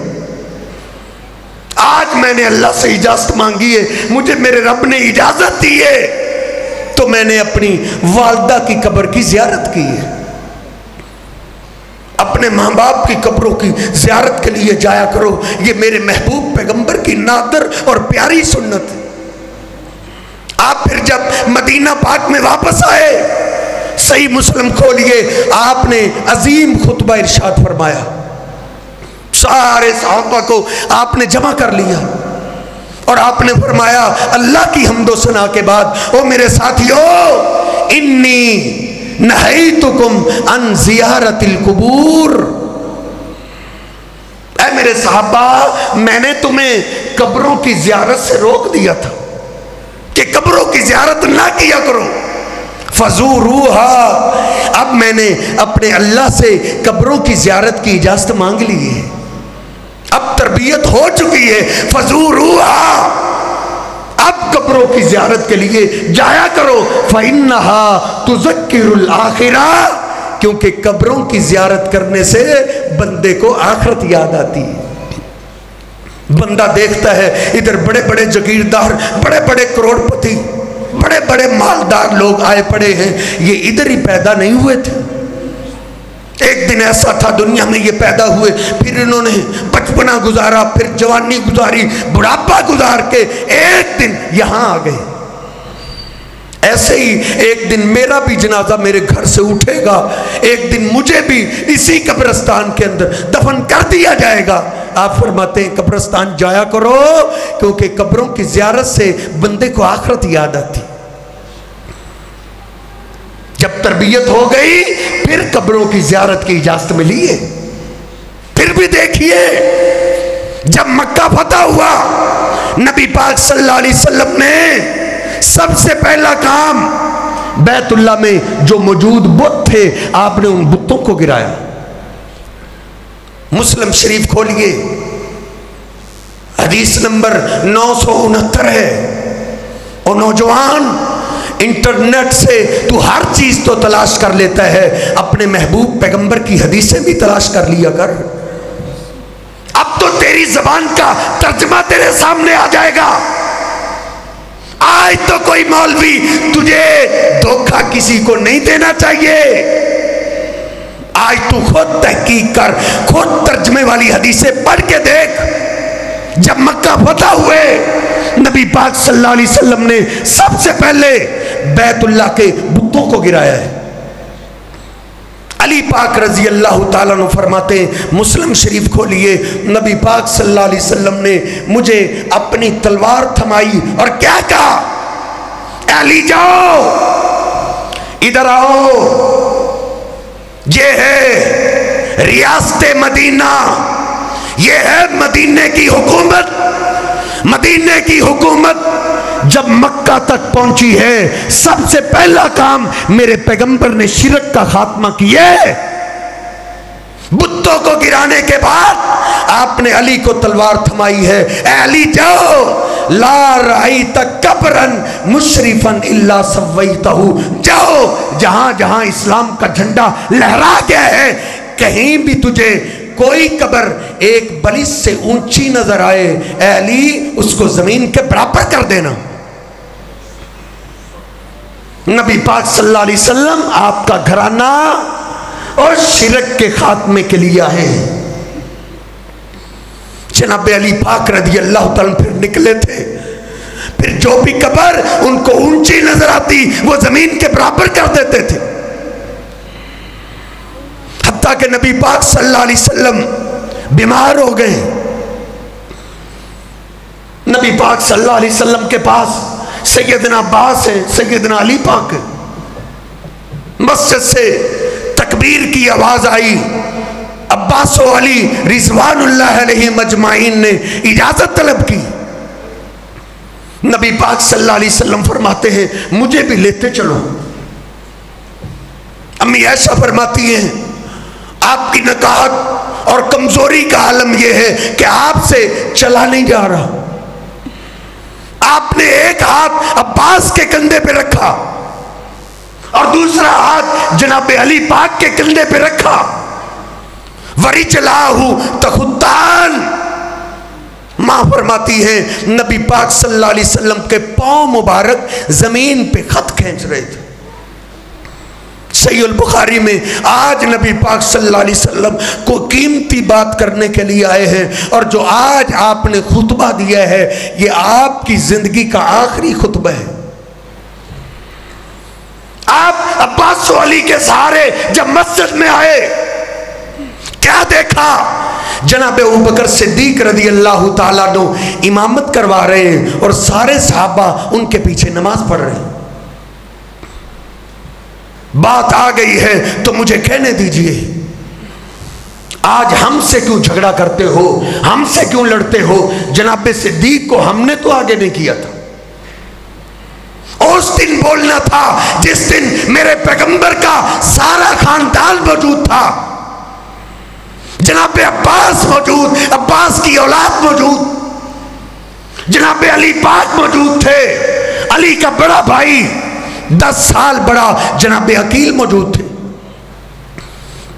آج میں نے اللہ سے اجازت مانگی ہے، مجھے میرے رب نے اجازت دی ہے، تو میں نے اپنی والدہ کی قبر کی زیارت کی ہے۔ اپنے ماں باپ کی قبروں کی زیارت کے لیے جایا کرو، یہ میرے محبوب پیغمبر کی نادر اور پیاری سنت ہے۔ آپ پھر جب مدینہ پاک میں واپس آئے، صحیح مسلم کھولیے، آپ نے عظیم خطبہ ارشاد فرمایا، سارے صحابہ کو آپ نے جمع کر لیا اور آپ نے فرمایا اللہ کی حمد و ثنا کے بعد، او میرے ساتھیو، انی نہیتکم عن زیارت القبور، اے میرے صحابہ میں نے تمہیں قبروں کی زیارت سے روک دیا تھا کہ قبروں کی زیارت نہ کیا کرو، فزوروہا، اب میں نے اپنے اللہ سے قبروں کی زیارت کی اجازت مانگ لی ہے، اب تربیت ہو چکی ہے، فزوروہا، اب قبروں کی زیارت کے لیے جایا کرو، فَإِنَّهَا تُذَكِّرُ الْآخِرَةِ، کیونکہ قبروں کی زیارت کرنے سے بندے کو آخرت یاد آتی ہے۔ بندہ دیکھتا ہے ادھر بڑے بڑے جگیردار، بڑے بڑے کروڑ پتی، بڑے بڑے مالدار لوگ آئے پڑے ہیں، یہ ادھر ہی پیدا نہیں ہوئے تھے، ایک دن ایسا تھا دنیا میں یہ پیدا ہوئے، پھر انہوں نے بچپنا گزارا، پھر جوانی گزاری، بڑھاپا گزار کے ایک دن یہاں آ گئے۔ ایسے ہی ایک دن میرا بھی جنازہ میرے گھر سے اٹھے گا، ایک دن مجھے بھی اسی قبرستان کے اندر دفن کر دیا جائے گا۔ آپ فرماتے ہیں قبرستان جایا کرو، کیونکہ قبروں کی زیارت سے بندے کو آخرت یاد آتی۔ جب تربیت ہو گئی پھر قبروں کی زیارت کی اجازت ملی ہے۔ پھر بھی دیکھیے جب مکہ فتح ہوا، نبی پاک صلی اللہ علیہ وسلم نے سب سے پہلا کام بیت اللہ میں جو موجود بت تھے آپ نے ان بتوں کو گرایا۔ مسلم شریف کھولیے، حدیث نمبر 969 ہے۔ اور نوجوان انٹرنیٹ سے تو ہر چیز تو تلاش کر لیتا ہے، اپنے محبوب پیغمبر کی حدیثیں بھی تلاش کر لیا کر، اب تو تیری زبان کا ترجمہ تیرے سامنے آ جائے گا۔ آج تو کوئی مولوی تجھے دھوکہ کسی کو نہیں دینا چاہیے، آج تو خود تحقیق کر، خود ترجمے والی حدیثیں پڑھ کے دیکھ۔ جب مکہ فتح ہوئے نبی پاک صلی اللہ علیہ وسلم نے سب سے پہلے بیت اللہ کے بتوں کو گرایا ہے۔ علی پاک رضی اللہ تعالیٰ عنہ فرماتے ہیں، مسلم شریف کھولیے، نبی پاک صلی اللہ علیہ وسلم نے مجھے اپنی تلوار تھمائی اور کیا کہا، اے علی جاؤ، ادھر آؤ، یہ ہے ریاست مدینہ، یہ ہے مدینے کی حکومت۔ مدینے کی حکومت جب مکہ تک پہنچی ہے، سب سے پہلا کام میرے پیغمبر نے شرک کا خاتمہ کیا ہے۔ بتوں کو گرانے کے بعد آپ نے علی کو تلوار تھمائی ہے، اے علی جاؤ، لا رأیت قبرا مشرفا الا سویتہ، جاؤ جہاں جہاں اسلام کا جھنڈا لہرا گیا ہے، کہیں بھی تجھے کوئی قبر ایک بلش سے اونچی نظر آئے، اے علی اس کو زمین کے برابر کر دینا۔ نبی پاک صلی اللہ علیہ وسلم آپ کا گھرانہ اور شرک کے خاتمے کے لیے آئے۔ جناب علی پاک رضی اللہ تعالیٰ پھر نکلے تھے، پھر جو بھی قبر ان کو اونچی نظر آتی وہ زمین کے برابر کر دیتے تھے، حتیٰ کہ نبی پاک صلی اللہ علیہ وسلم بیمار ہو گئے۔ نبی پاک صلی اللہ علیہ وسلم کے پاس سیدنا عباس ہے، سیدنا علی پاک ہے، مسجد سے تکبیر کی آواز آئی، عباس و علی رضوان اللہ علیہ مجمعین نے اجازت طلب کی۔ نبی پاک صلی اللہ علیہ وسلم فرماتے ہیں مجھے بھی لیتے چلو۔ امی عائشہ فرماتی ہیں آپ کی نکاحت اور کمزوری کا عالم یہ ہے کہ آپ سے چلا نہیں جا رہا. آپ نے ایک ہاتھ عباس کے کندھے پہ رکھا اور دوسرا ہاتھ جناب علی پاک کے کندھے پہ رکھا. وَرِجْلَاهُ تَخُطَّانِ، ماں فرماتی ہے نبی پاک صلی اللہ علیہ وسلم کے پاؤں مبارک زمین پہ خط کھینچ رہے تھے. صحیح البخاری میں آج نبی پاک صلی اللہ علیہ وسلم کو قیمتی بات کرنے کے لیے آئے ہیں، اور جو آج آپ نے خطبہ دیا ہے یہ آپ کی زندگی کا آخری خطبہ ہے. آپ عباس و علی کے سہارے جب مسجد میں آئے کیا دیکھا؟ جناب ابوبکر صدیق رضی اللہ تعالیٰ عنہ امامت کروا رہے ہیں اور سارے صحابہ ان کے پیچھے نماز پڑھ رہے ہیں. بات آ گئی ہے تو مجھے کہنے دیجئے، آج ہم سے کیوں جھگڑا کرتے ہو، ہم سے کیوں لڑتے ہو؟ جناب صدیق کو ہم نے تو آگے نہیں کیا تھا. اس دن بولنا تھا جس دن میرے پیغمبر کا سارا خاندان موجود تھا، جناب عباس موجود، عباس کی اولاد موجود، جناب علی پاک موجود تھے، علی کا بڑا بھائی 10 سال بڑا جناب عقیل موجود تھے،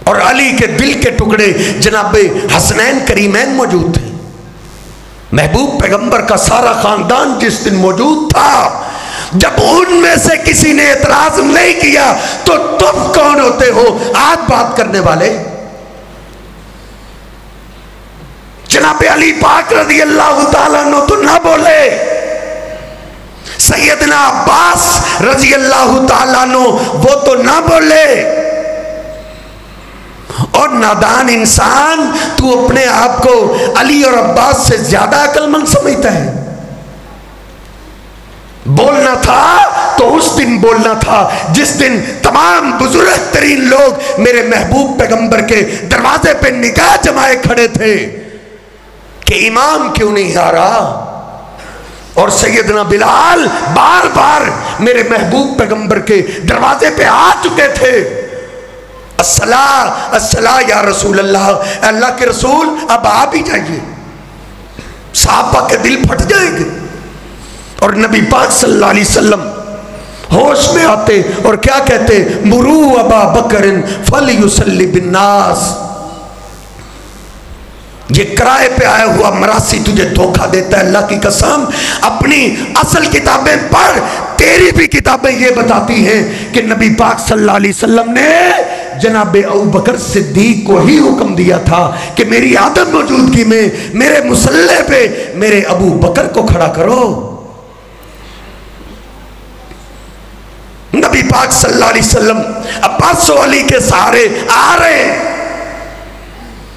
اور علی کے دل کے ٹکڑے جناب حسنین کریمین موجود تھے. محبوب پیغمبر کا سارا خاندان جس دن موجود تھا، جب ان میں سے کسی نے اعتراض نہیں کیا تو تم کون ہوتے ہو آج بات کرنے والے؟ جناب علی پاک رضی اللہ تعالیٰ عنہ تو نہ بولے، سیدنا عباس رضی اللہ تعالیٰ عنہ وہ تو نہ بولے. اور نادان انسان تو اپنے آپ کو علی اور عباس سے زیادہ عقل مند سمجھتا ہے. بولنا تھا تو اس دن بولنا تھا جس دن تمام بزرگ ترین لوگ میرے محبوب پیغمبر کے دروازے پہ نگاہ جمائے کھڑے تھے کہ امام کیوں نہیں آ رہا. اور سیدنا بلال بار بار میرے محبوب پیغمبر کے دروازے پہ آ چکے تھے. الصلاۃ الصلاۃ یا رسول اللہ، اللہ کے رسول اب آ بھی جائیے. صحابہ کے دل پھٹ جائیں گے. اور نبی پاک صلی اللہ علیہ وسلم ہوش میں آتے اور کیا کہتے؟ مرو ابا بکر فلیصلی بالناس. یہ کرائے پہ آیا ہوا مراسی تجھے دھوکہ دیتا ہے. اللہ کی قسم اپنی اصل کتابیں پڑھ، تیری بھی کتابیں یہ بتاتی ہیں کہ نبی پاک صلی اللہ علیہ وسلم نے جناب ابوبکر صدیق کو ہی حکم دیا تھا کہ میری عدم موجودگی میں میرے مصلی پہ میرے ابو بکر کو کھڑا کرو. نبی پاک صلی اللہ علیہ وسلم عباس و علی کے سہارے آ رہے ہیں.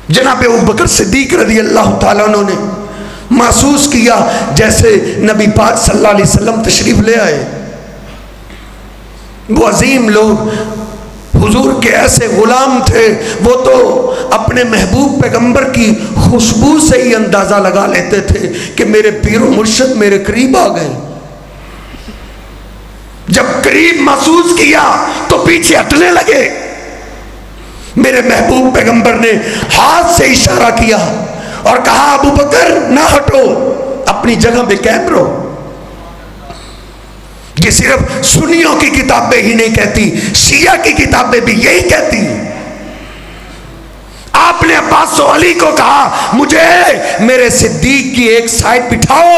جناب ابوبکر صدیق رضی اللہ تعالیٰ عنہ نے محسوس کیا جیسے نبی پاک صلی اللہ علیہ وسلم تشریف لے آئے. وہ عظیم لوگ حضور کے ایسے غلام تھے، وہ تو اپنے محبوب پیغمبر کی خوشبو سے ہی اندازہ لگا لیتے تھے کہ میرے پیر و مرشد میرے قریب آ گئے. جب قریب محسوس کیا تو پیچھے ہٹنے لگے. میرے محبوب پیغمبر نے ہاتھ سے اشارہ کیا اور کہا ابو بکر نہ ہٹو، اپنی جگہ پہ قائم رہو. یہ صرف سنیوں کی کتابیں ہی نہیں کہتی، شیعہ کی کتابیں بھی یہی کہتی. آپ نے عباس و علی کو کہا مجھے میرے صدیق کی ایک سائڈ بٹھاؤ.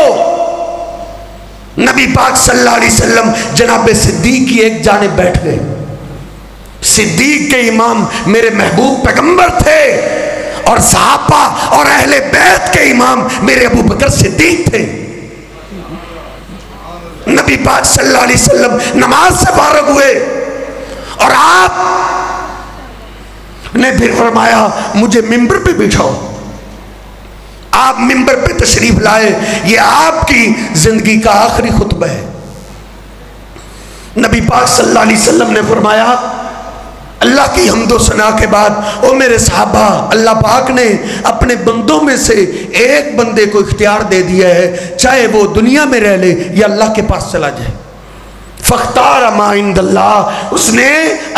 نبی پاک صلی اللہ علیہ وسلم جناب صدیق کی ایک جانب بیٹھ گئے. صدیق کے امام میرے محبوب پیغمبر تھے اور صحابہ اور اہل بیت کے امام میرے ابو بکر صدیق تھے. نبی پاک صلی اللہ علیہ وسلم نماز سے فارغ ہوئے اور آپ نے پھر فرمایا مجھے ممبر پہ بٹھاؤ. آپ ممبر پہ تشریف لائے. یہ آپ کی زندگی کا آخری خطبہ ہے. نبی پاک صلی اللہ علیہ وسلم نے فرمایا اللہ کی حمد و ثنا کے بعد او میرے صحابہ، اللہ پاک نے اپنے بندوں میں سے ایک بندے کو اختیار دے دیا ہے، چاہے وہ دنیا میں رہ لے یا اللہ کے پاس چلا جائے. فاختار ما عند اللہ، اس نے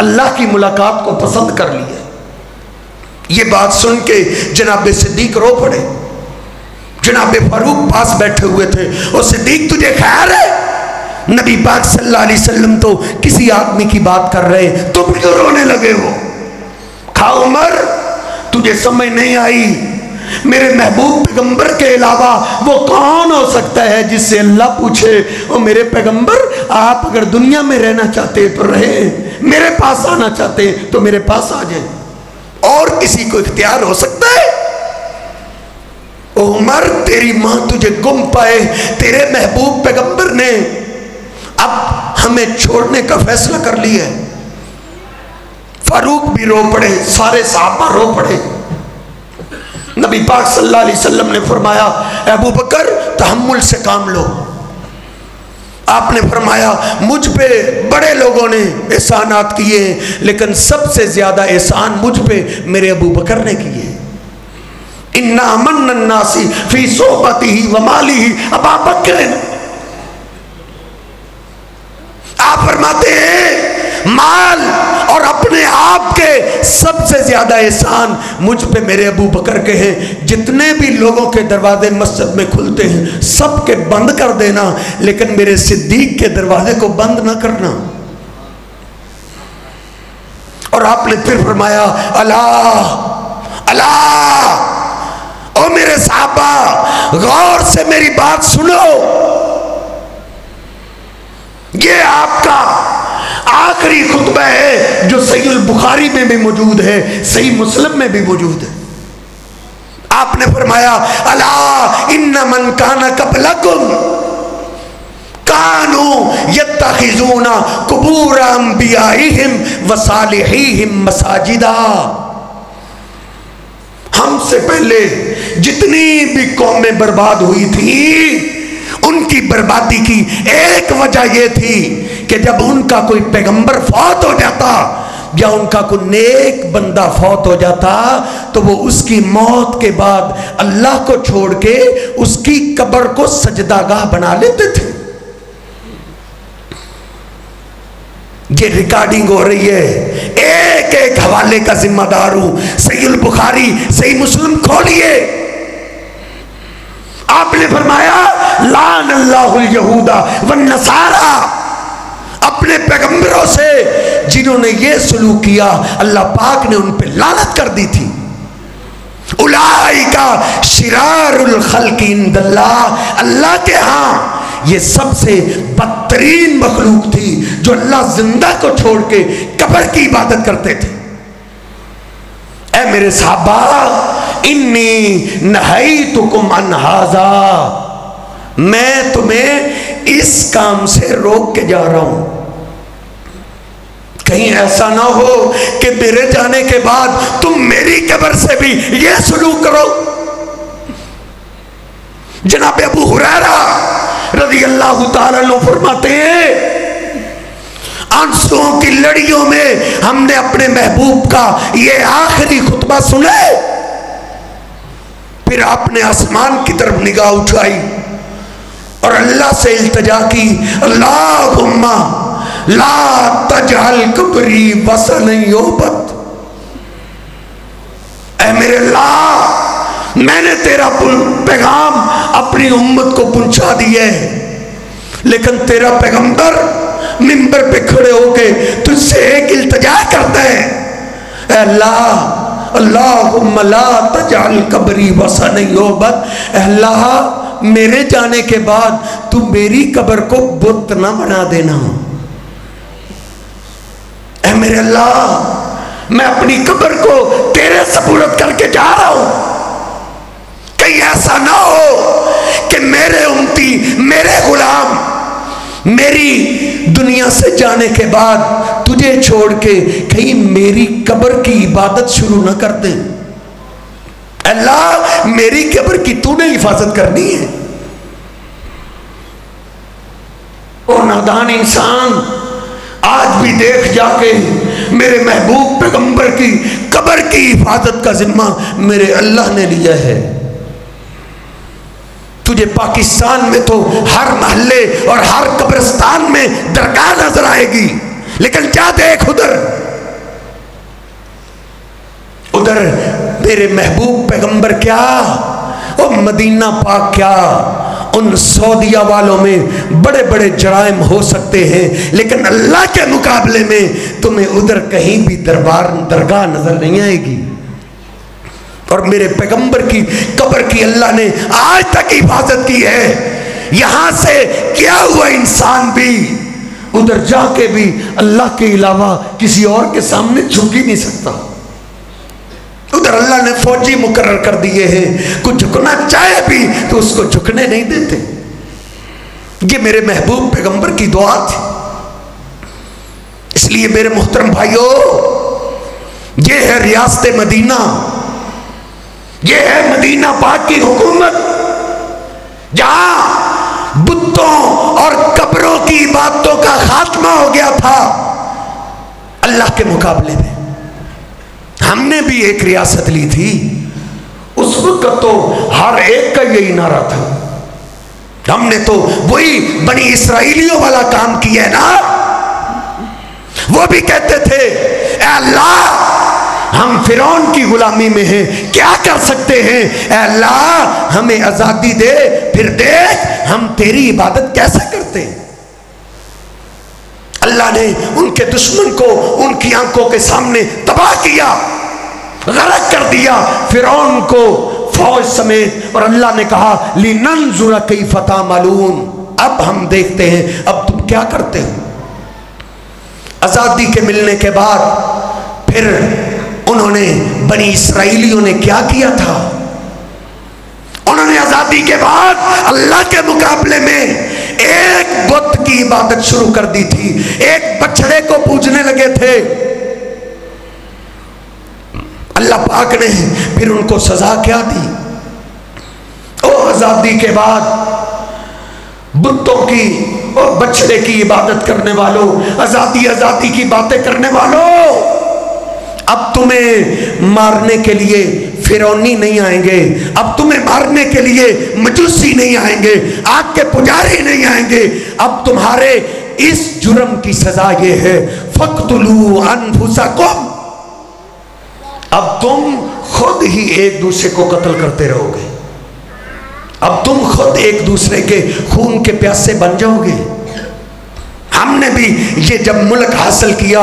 اللہ کی ملاقات کو پسند کر لیا. یہ بات سن کے جناب صدیق رو پڑے. جناب فاروق پاس بیٹھے ہوئے تھے. اور صدیق تجھے خیر ہے؟ نبی پاک صلی اللہ علیہ وسلم تو کسی آدمی کی بات کر رہے, تم کیوں رونے لگے ہو؟ کھا عمر, تجھے سمجھ نہیں آئی, میرے محبوب پیغمبر کے علاوہ وہ کون ہو سکتا ہے جس سے اللہ پوچھے او میرے پیغمبر آپ اگر دنیا میں رہنا چاہتے تو رہیں, میرے پاس آنا چاہتے تو میرے پاس آ جائیں, اور کسی کو اختیار ہو سکتا ہے؟ او عمر, تیری ماں تجھے گم پائے, تیرے محبوب پیغمبر نے اب ہمیں چھوڑنے کا فیصلہ کر لیا ہے. فاروق بھی رو پڑے, سارے صحابہ رو پڑے. نبی پاک صلی اللہ علیہ وسلم نے فرمایا ابو بکر تحمل سے کام لو. آپ نے فرمایا مجھ پہ بڑے لوگوں نے احسانات کیے ہیں, لیکن سب سے زیادہ احسان مجھ پہ میرے ابو بکر نے کیے. اِنَّا مَنَّ النَّاسِ فِي صُحْبَتِهِ وَمَالِهِ ابا بکر. آپ فرماتے ہیں مال اور اپنے آپ کے سب سے زیادہ احسان مجھ پہ میرے ابو بکر کے ہیں. جتنے بھی لوگوں کے دروازے مسجد میں کھلتے ہیں سب کے بند کر دینا, لیکن میرے صدیق کے دروازے کو بند نہ کرنا. اور آپ نے پھر فرمایا اللہ اللہ, او میرے صحابہ غور سے میری بات سنو, یہ آپ کا آخری خطبہ ہے جو صحیح البخاری میں بھی موجود ہے, صحیح مسلم میں بھی موجود ہے. آپ نے فرمایا الا ان من کان قبلکم کانوا یتخذون قبور انبیائہم وصالحیہم مساجدا. ہم سے پہلے جتنی بھی قومیں برباد ہوئی تھی ان کی بربادی کی ایک وجہ یہ تھی کہ جب ان کا کوئی پیغمبر فوت ہو جاتا یا ان کا کوئی نیک بندہ فوت ہو جاتا تو وہ اس کی موت کے بعد اللہ کو چھوڑ کے اس کی قبر کو سجدہ گاہ بنا لیتے تھے. یہ ریکارڈنگ ہو رہی ہے, ایک ایک حوالے کا ذمہ دار ہوں. صحیح البخاری صحیح مسلم کھولیے. آپ نے فرمایا لعن اللہ الیہود والنصارى, اپنے پیغمبروں سے جنہوں نے یہ سلوک کیا اللہ پاک نے ان پہ لعنت کر دی تھی. اولئک شرار الخلق عند اللہ, اللہ کے ہاں یہ سب سے بدترین مخلوق تھی جو اللہ زندہ کو چھوڑ کے قبر کی عبادت کرتے تھے. اے میرے صحابہ انی نہیتکم عن ھذا, میں تمہیں اس کام سے روک کے جا رہا ہوں. کہیں ایسا نہ ہو کہ میرے جانے کے بعد تم میری قبر سے بھی یہ سلوک کرو. جناب ابو ہریرہ رضی اللہ تعالیٰ عنہ فرماتے ہیں آنسوؤں کی لڑیوں میں ہم نے اپنے محبوب کا یہ آخری خطبہ سنے. پھر آپ نے آسمان کی طرف نگاہ اٹھائی اور اللہ سے التجا کی اللہم لا تجعل قبری وثنا یعبد. اے میرے اللہ, میں نے تیرا پیغام اپنی امت کو پہنچا دیا ہے, لیکن تیرا پیغمبر منبر پہ کھڑے ہو کے تجھ سے ایک التجا کرتا ہے اے اللہ اللہم لا تجعل قبری وثنا یعبد. اے اللہ میرے جانے کے بعد تو میری قبر کو بت نہ بنا دینا. اے میرے اللہ میں اپنی قبر کو تیرے سپرد کر کے جا رہا ہوں. کہیں ایسا نہ ہو کہ میرے امتی میرے غلام میری دنیا سے جانے کے بعد تجھے چھوڑ کے کہیں میری قبر کی عبادت شروع نہ کر دیں. اللہ میری قبر کی تو نے حفاظت کرنی ہے. اور نادان انسان آج بھی دیکھ جا کے میرے محبوب پیغمبر کی قبر کی حفاظت کا ذمہ میرے اللہ نے لیا ہے. تجھے پاکستان میں تو ہر محلے اور ہر قبرستان میں درگاہ نظر آئے گی, لیکن جا دیکھ ادھر ادھر میرے محبوب پیغمبر کیا، وہ مدینہ پاک کیا، ان سعودیہ والوں میں بڑے بڑے جرائم ہو سکتے ہیں، لیکن اللہ کے مقابلے میں تمہیں ادھر کہیں بھی درگاہ نظر نہیں آئے گی۔ اور میرے پیغمبر کی قبر کی اللہ نے آج تک حفاظت کی ہے۔ یہاں سے کیا ہوا انسان بھی ادھر جا کے بھی اللہ کے علاوہ کسی اور کے سامنے جھک ہی نہیں سکتا۔ ادھر اللہ نے فوجی مقرر کر دیے ہیں، کچھ جھکنا چاہے بھی تو اس کو جھکنے نہیں دیتے۔ یہ میرے محبوب پیغمبر کی دعا تھی۔ اس لیے میرے محترم بھائیوں، یہ ہے ریاست مدینہ، یہ ہے مدینہ پاک کی حکومت، جہاں بتوں اور قبروں کی عبادتوں کا خاتمہ ہو گیا تھا اللہ کے مقابلے میں۔ ہم نے بھی ایک ریاست لی تھی، اس وقت تو ہر ایک کا یہی نعرہ تھا، ہم نے تو وہی بنی اسرائیلیوں والا کام کیا ہے نا۔ وہ بھی کہتے تھے اے اللہ ہم فرعون کی غلامی میں ہیں، کیا کر سکتے ہیں، اے اللہ ہمیں آزادی دے، پھر دیکھ ہم تیری عبادت کیسے کرتے ہیں۔ اللہ نے ان کے دشمن کو ان کی آنکھوں کے سامنے تباہ کیا، غرق کر دیا فرعون کو فوج سمیت، اور اللہ نے کہا لِنَنْظُرَ كَيْفَ تَعْمَلُونَ، اب ہم دیکھتے ہیں اب تم کیا کرتے ہو۔ آزادی کے ملنے کے بعد پھر انہوں نے بنی اسرائیلیوں نے کیا کیا تھا، انہوں نے آزادی کے بعد اللہ کے مقابلے میں ایک بت کی عبادت شروع کر دی تھی، ایک بچڑے کو پوجنے لگے تھے۔ اللہ پاک نے پھر ان کو سزا کیا دی؟ او آزادی کے بعد بتوں کی اور بچڑے کی عبادت کرنے والوں، آزادی کی باتیں کرنے والوں، اب تمہیں مارنے کے لیے فرعونی نہیں آئیں گے، اب تمہیں مارنے کے لیے مجوسی نہیں آئیں گے، آگ کے پجاری نہیں آئیں گے، اب تمہارے اس جرم کی سزا یہ ہے فَقْتُلُوا أَنفُسَكُمْ، اب تم خود ہی ایک دوسرے کو قتل کرتے رہو گے، اب تم خود ایک دوسرے کے خون کے پیاسے بن جاؤ گے۔ ہم نے بھی یہ جب ملک حاصل کیا،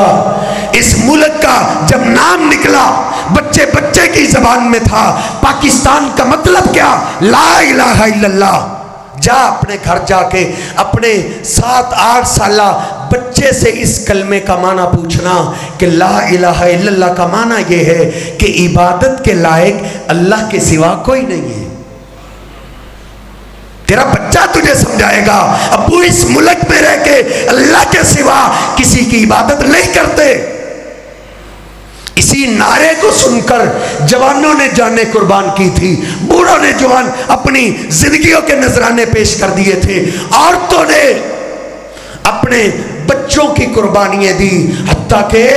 اس ملک کا جب نام نکلا بچے بچے کی زبان میں تھا، پاکستان کا مطلب کیا، لا الہ الا اللہ۔ جا اپنے گھر جا کے اپنے 7-8 سالہ بچے سے اس کلمے کا معنی پوچھنا کہ لا الہ الا اللہ کا معنی یہ ہے کہ عبادت کے لائق اللہ کے سوا کوئی نہیں ہے۔ تیرا بچہ تجھے سمجھائے گا، ابو اس ملک میں رہ کے اللہ کے سوا کسی کی عبادت نہیں کرتے۔ اسی نعرے کو سن کر جوانوں نے جانیں قربان کی تھی، بوڑھوں نے جوان اپنی زندگیوں کے نذرانے پیش کر دیے تھے، عورتوں نے اپنے بچوں کی قربانیاں دی، حتیٰ کہ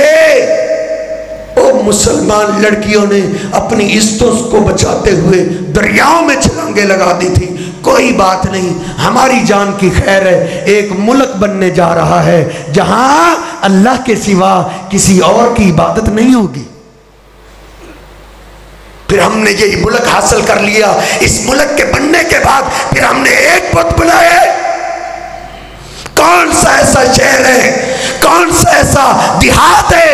مسلمان لڑکیوں نے اپنی عزتوں کو بچاتے ہوئے دریاؤں میں چھلانگیں لگا دی تھی۔ کوئی بات نہیں، ہماری جان کی خیر ہے، ایک ملک بننے جا رہا ہے جہاں اللہ کے سوا کسی اور کی عبادت نہیں ہوگی۔ پھر ہم نے یہ ملک حاصل کر لیا، اس ملک کے بننے کے بعد پھر ہم نے ایک بت بنائے۔ کون سا ایسا شہر ہے، کون سا ایسا دیہات ہے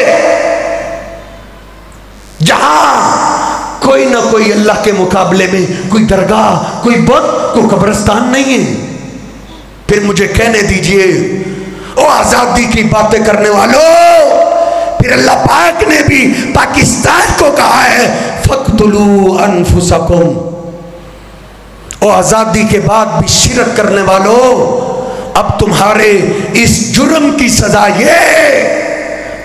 جہاں کوئی نہ کوئی اللہ کے مقابلے میں کوئی درگاہ، کوئی بت، کوئی قبرستان نہیں ہے؟ پھر مجھے کہنے دیجئے او آزادی کی باتیں کرنے والوں، پھر اللہ پاک نے بھی پاکستان کو کہا ہے فَقْتُلُوا أَنفُسَكُمْ۔ او آزادی کے بعد بھی شرک کرنے والوں، اب تمہارے اس جرم کی سزا یہ،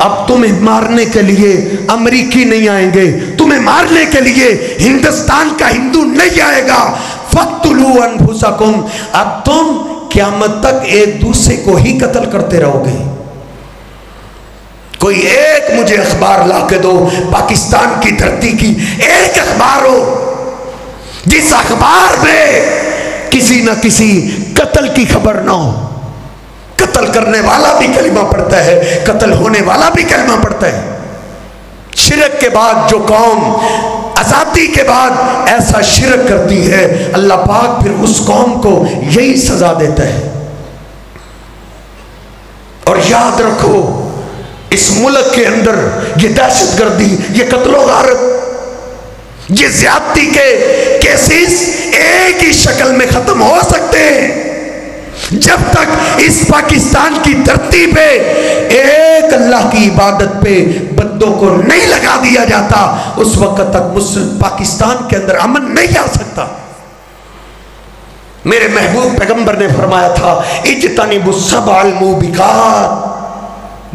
اب تمہیں مارنے کے لیے امریکی نہیں آئیں گے، تمہیں مارنے کے لیے ہندوستان کا ہندو نہیں آئے گا۔ فَقْتُلُوا أَنفُسَكُمْ، اب تم قیامت تک ایک دوسرے کو ہی قتل کرتے رہو گے۔ کوئی ایک مجھے اخبار لا کے دو، پاکستان کی دھرتی کی ایک اخبار ہو جس اخبار میں کسی نہ کسی قتل کی خبر نہ ہو۔ قتل کرنے والا بھی کلمہ پڑھتا ہے، قتل ہونے والا بھی کلمہ پڑھتا ہے، شرک کے بعد جو قوم آزادی کے بعد ایسا شرک کرتی ہے، اللہ پاک پھر اس قوم کو یہی سزا دیتا ہے۔ اور یاد رکھو اس ملک کے اندر یہ دہشت گردی، یہ قتل و غارت، یہ زیادتی کے کیسز ایک ہی شکل میں ختم ہو سکتے ہیں جب تک اس پاکستان کی دھرتی پہ ایک اللہ کی عبادت پہ بندوں کو نہیں لگا دیا جاتا، اس وقت تک مسلم پاکستان کے اندر امن نہیں آ سکتا۔ میرے محبوب پیغمبر نے فرمایا تھا اجتنبوا السبع الموبقات،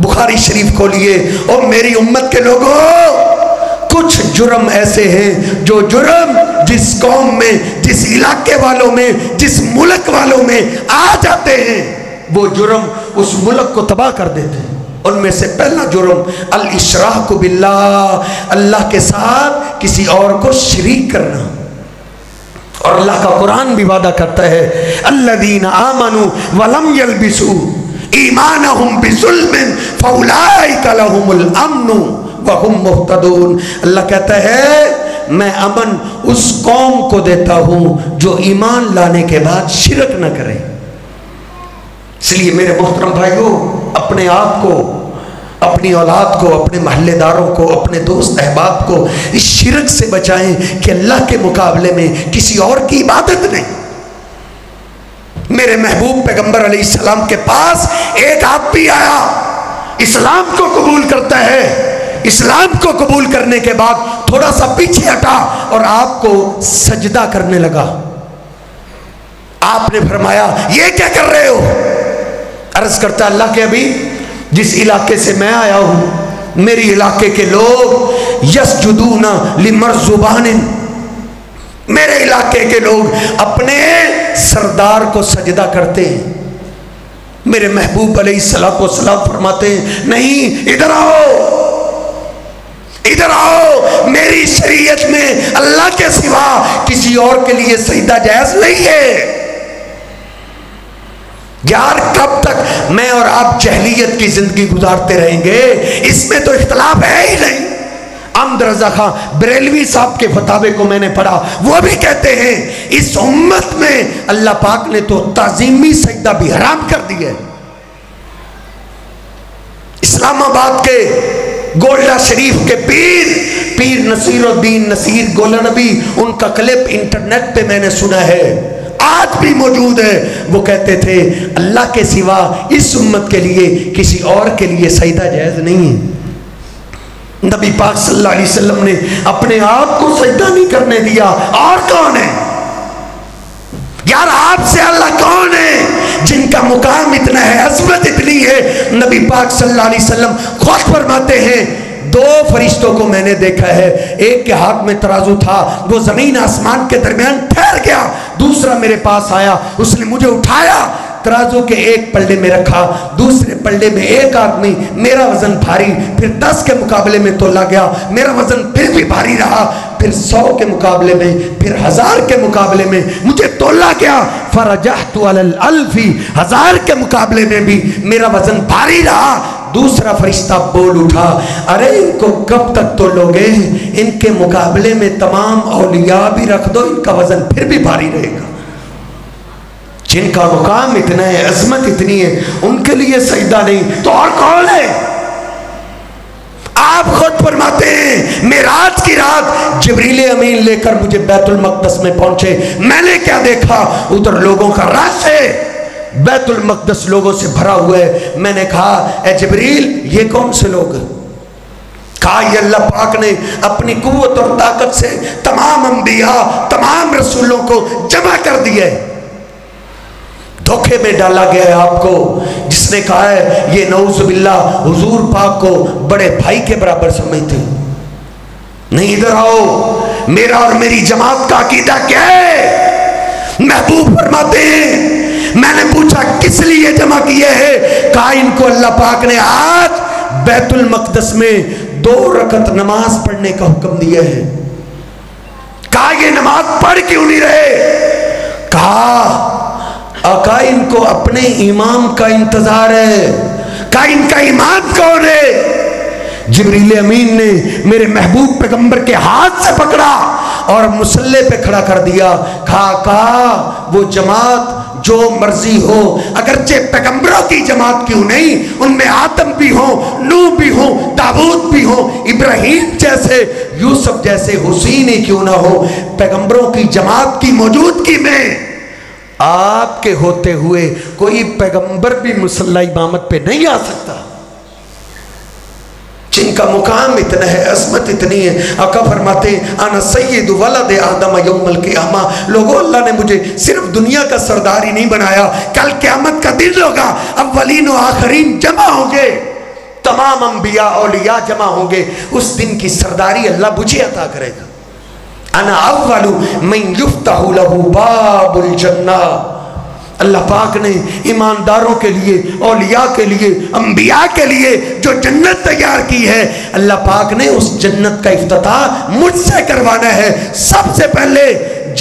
بخاری شریف کھولیے، اور میری امت کے لوگوں کچھ جرم ایسے ہیں جو جرم جس قوم میں، جس علاقے والوں میں، جس ملک والوں میں آ جاتے ہیں وہ جرم اس ملک کو تباہ کر دیتے ہیں۔ ان میں سے پہلا جرم الاشراک باللہ، اللہ کے ساتھ کسی اور کو شریک کرنا۔ اور اللہ کا قرآن بھی وعدہ کرتا ہے الذین آمنوا ولم یلبسوا ایمانہم بظلم فاولئک لہم الامن وہم مہتدون۔ اللہ کہتا ہے میں امن اس قوم کو دیتا ہوں جو ایمان لانے کے بعد شرک نہ کرے۔ اس لیے میرے محترم بھائیوں، اپنے آپ کو، اپنی اولاد کو، اپنے محلے داروں کو، اپنے دوست احباب کو اس شرک سے بچائیں کہ اللہ کے مقابلے میں کسی اور کی عبادت نہیں۔ میرے محبوب پیغمبر علیہ السلام کے پاس ایک آدمی آیا، اسلام کو قبول کرتا ہے، اسلام کو قبول کرنے کے بعد تھوڑا سا پیچھے ہٹا اور آپ کو سجدہ کرنے لگا۔ آپ نے فرمایا یہ کیا کر رہے ہو؟ عرض کرتا اللہ کے ابھی جس علاقے سے میں آیا ہوں، میری علاقے کے لوگ یسجدون لمرزبان، میرے علاقے کے لوگ اپنے سردار کو سجدہ کرتے ہیں۔ میرے محبوب علیہ السلام فرماتے ہیں نہیں، ادھر آؤ، ادھر آؤ، میری شریعت میں اللہ کے سوا کسی اور کے لیے سجدہ جائز نہیں ہے۔ یار کب تک میں اور آپ جہلیت کی زندگی گزارتے رہیں گے؟ اس میں تو اختلاف ہے ہی نہیں۔ احمد رضا خان بریلوی صاحب کے فتاوے کو میں نے پڑھا، وہ بھی کہتے ہیں اس امت میں اللہ پاک نے تو تعظیمی سجدہ بھی حرام کر دیا ہے۔ اسلام آباد کے گولڈا شریف کے پیر نصیر الدین نصیر گولڈا نبی، ان کا کلپ انٹرنیٹ پہ میں نے سنا ہے، آج بھی موجود ہے۔ وہ کہتے تھے اللہ کے سوا اس امت کے لیے کسی اور کے لیے سجدہ جائز نہیں ہے۔ نبی پاک صلی اللہ علیہ وسلم نے اپنے آپ کو سجدہ نہیں کرنے دیا، اور کون ہے یار؟ آپ سے اللہ کون ہے جن کا مقام اتنا ہے، عظمت اتنی ہے؟ نبی پاک صلی اللہ علیہ وسلم خود فرماتے ہیں دو فرشتوں کو میں نے دیکھا ہے، ایک کے ہاتھ میں ترازو تھا، وہ زمین آسمان کے درمیان ٹھہر گیا، دوسرا میرے پاس آیا، اس نے مجھے اٹھایا، ترازو کے ایک پلڑے میں رکھا، دوسرے پلڑے میں ایک آدمی، میرا وزن بھاری، پھر 10 کے مقابلے میں تولا گیا، میرا وزن پھر بھی بھاری رہا، پھر 100 کے مقابلے میں، پھر 1000 کے مقابلے میں مجھے تولا گیا، فرجحت علی الالف، 1000 کے مقابلے میں بھی میرا وزن بھاری رہا۔ دوسرا فرشتہ بول اٹھا ارے ان کو کب تک تولو گے؟ ان کے مقابلے میں تمام اولیاء بھی رکھ دو، ان کا وزن پھر بھی بھاری رہے گا۔ جن کا مقام اتنا ہے، عظمت اتنی ہے، ان کے لیے سجدہ نہیں تو اور کون ہے؟ آپ خود فرماتے ہیں معراج کی رات جبریل امین لے کر مجھے بیت المقدس میں پہنچے، میں نے کیا دیکھا؟ ادھر لوگوں کا رش ہے، بیت المقدس لوگوں سے بھرا ہوا ہے۔ میں نے کہا اے جبریل یہ کون سے لوگ ہیں؟ کہا یہ اللہ پاک نے اپنی قوت اور طاقت سے تمام انبیاء، تمام رسولوں کو جمع کر دیا ہے۔ دھوکے میں ڈالا گیا ہے آپ کو، جس نے کہا ہے یہ نعوذ باللہ حضور پاک کو بڑے بھائی کے برابر سمجھتے ہیں۔ نہیں، ادھر آؤ، میرا اور میری جماعت کا عقیدہ کیا ہے؟ محبوب فرماتے ہیں میں نے پوچھا کس لیے جمع کیے ہیں؟ کہا ان کو اللہ پاک نے آج بیت المقدس میں 2 رکعت نماز پڑھنے کا حکم دیا ہے۔ کہا یہ نماز پڑھ کیوں نہیں رہے؟ کہا آقا ان کو اپنے امام کا انتظار ہے۔ کہا ان کا امام کون ہے؟ جبریل امین نے میرے محبوب پیغمبر کے ہاتھ سے پکڑا اور مصلی پہ کھڑا کر دیا. کہا وہ جماعت جو مرضی ہو، اگرچہ پیغمبروں کی جماعت کیوں نہیں، ان میں آدم بھی ہوں، نوح بھی ہوں، داؤد بھی ہوں، ابراہیم جیسے، یوسف جیسے، حسین ہی کیوں نہ ہو، پیغمبروں کی جماعت کی موجودگی میں آپ کے ہوتے ہوئے کوئی پیغمبر بھی مصلی امامت پہ نہیں آ سکتا. جن کا مقام اتنا ہے، عظمت اتنی ہے. آقا فرماتے ہیں انا سید ولد آدم یوم القیامہ. لوگوں، اللہ نے مجھے صرف دنیا کا سردار ہی نہیں بنایا، کل قیامت کا دن ہوگا، اولین و آخرین جمع ہوں گے، تمام انبیاء اولیاء جمع ہوں گے، اس دن کی سرداری اللہ مجھے عطا کرے گا. انا اول من یفتح له باب الجنہ. اللہ پاک نے ایمانداروں کے لیے، اولیاء کے لیے، انبیاء کے لیے جو جنت تیار کی ہے، اللہ پاک نے اس جنت کا افتتاح مجھ سے کروانا ہے. سب سے پہلے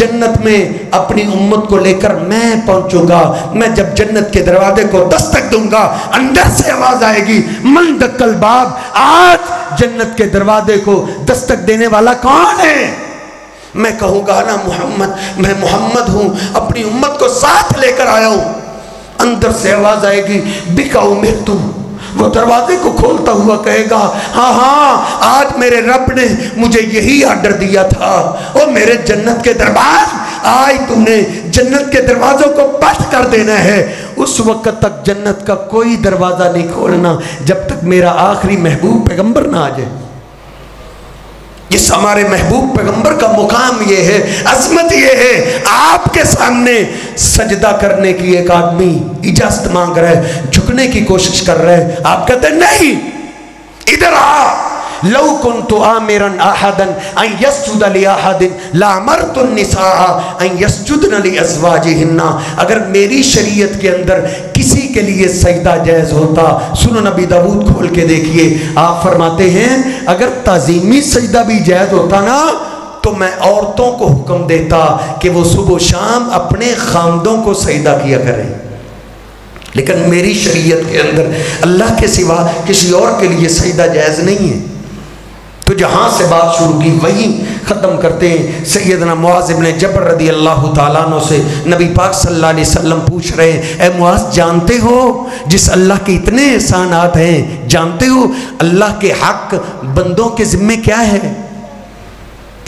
جنت میں اپنی امت کو لے کر میں پہنچوں گا. میں جب جنت کے دروازے کو دستک دوں گا، اندر سے آواز آئے گی من دق الباب. آج جنت کے دروازے کو دستک دینے والا کون ہے؟ میں کہوں گا نا محمد، میں محمد ہوں، اپنی امت کو ساتھ لے کر آیا ہوں. اندر سے آواز آئے گی بکا امرتم. وہ دروازے کو کھولتا ہوا کہے گا ہاں آج میرے رب نے مجھے یہی آرڈر دیا تھا. اور میرے جنت کے دربار، آج تم نے جنت کے دروازوں کو بند کر دینا ہے. اس وقت تک جنت کا کوئی دروازہ نہیں کھولنا جب تک میرا آخری محبوب پیغمبر نہ آ جائے. اس ہمارے محبوب پیغمبر کا مقام یہ ہے، عظمت یہ ہے. آپ کے سامنے سجدہ کرنے کی ایک آدمی اجازت مانگ رہا ہے، جھکنے کی کوشش کر رہا ہے، آپ کہتے ہیں نہیں، ادھر آ. لو کنت آمرا احدا ان یسجد لاحد لامرت النساء ان یسجدن لازواجهن. اگر میری شریعت کے اندر کسی کے لیے سجدہ جائز ہوتا، سنو نبی داؤد کھول کے دیکھیے، آپ فرماتے ہیں اگر تعظیمی سجدہ بھی جائز ہوتا نا تو میں عورتوں کو حکم دیتا کہ وہ صبح و شام اپنے خاندوں کو سجدہ کیا کریں. لیکن میری شریعت کے اندر اللہ کے سوا کسی اور کے لیے سجدہ جائز نہیں ہے. تو جہاں سے بات شروع کی وہیں ختم کرتے ہیں. سیدنا معاذ بن جبل رضی اللہ تعالیٰ عنہ سے نبی پاک صلی اللہ علیہ وسلم پوچھ رہے ہیں اے معاذ، جانتے ہو جس اللہ کے اتنے احسانات ہیں، جانتے ہو اللہ کے حق بندوں کے ذمے کیا ہے؟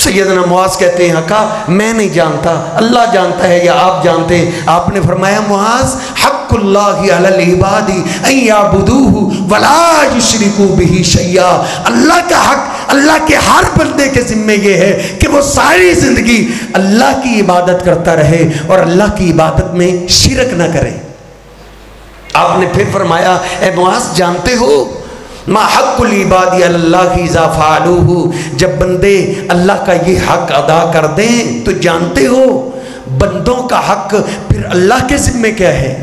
سیدنا معاذ کہتے ہیں آقا میں نہیں جانتا، اللہ جانتا ہے یا آپ جانتے ہیں؟ آپ نے فرمایا معاذ حق اللہ علی العباد ان یعبدوہ ولا یشرکوا بہ شیئا. اللہ کا حق اللہ کے ہر بندے کے ذمے یہ ہے کہ وہ ساری زندگی اللہ کی عبادت کرتا رہے اور اللہ کی عبادت میں شرک نہ کرے. آپ نے پھر فرمایا اے معاذ جانتے ہو ما حق العباد علی اللہ اذا فعلوہ. جب بندے اللہ کا یہ حق ادا کر دیں تو جانتے ہو بندوں کا حق پھر اللہ کے ذمے کیا ہے؟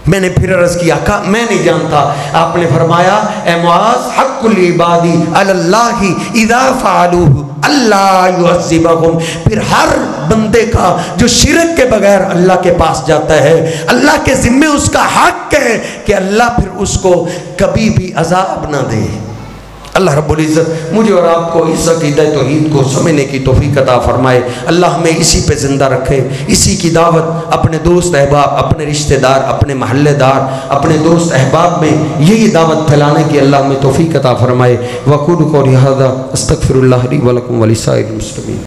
میں نے پھر عرض کیا آقا میں نہیں جانتا. آپ نے فرمایا اے معاذ حق العباد علی اللہ اذا فعلوہ اللہ یعذبہم. پھر ہر بندے کا جو شرک کے بغیر اللہ کے پاس جاتا ہے، اللہ کے ذمے اس کا حق ہے کہ اللہ پھر اس کو کبھی بھی عذاب نہ دے. اللہ رب العزت مجھے اور آپ کو اس عقیدہ توحید کو سمجھنے کی توفیق عطا فرمائے. اللہ ہمیں اسی پہ زندہ رکھے، اسی کی دعوت اپنے دوست احباب، اپنے رشتہ دار، اپنے محلے دار، اپنے دوست احباب میں یہی دعوت پھیلانے کی اللہ ہمیں توفیق عطا فرمائے. وقول قولی ھذا استغفر اللہ لی ولکم ولسائر المسلمین.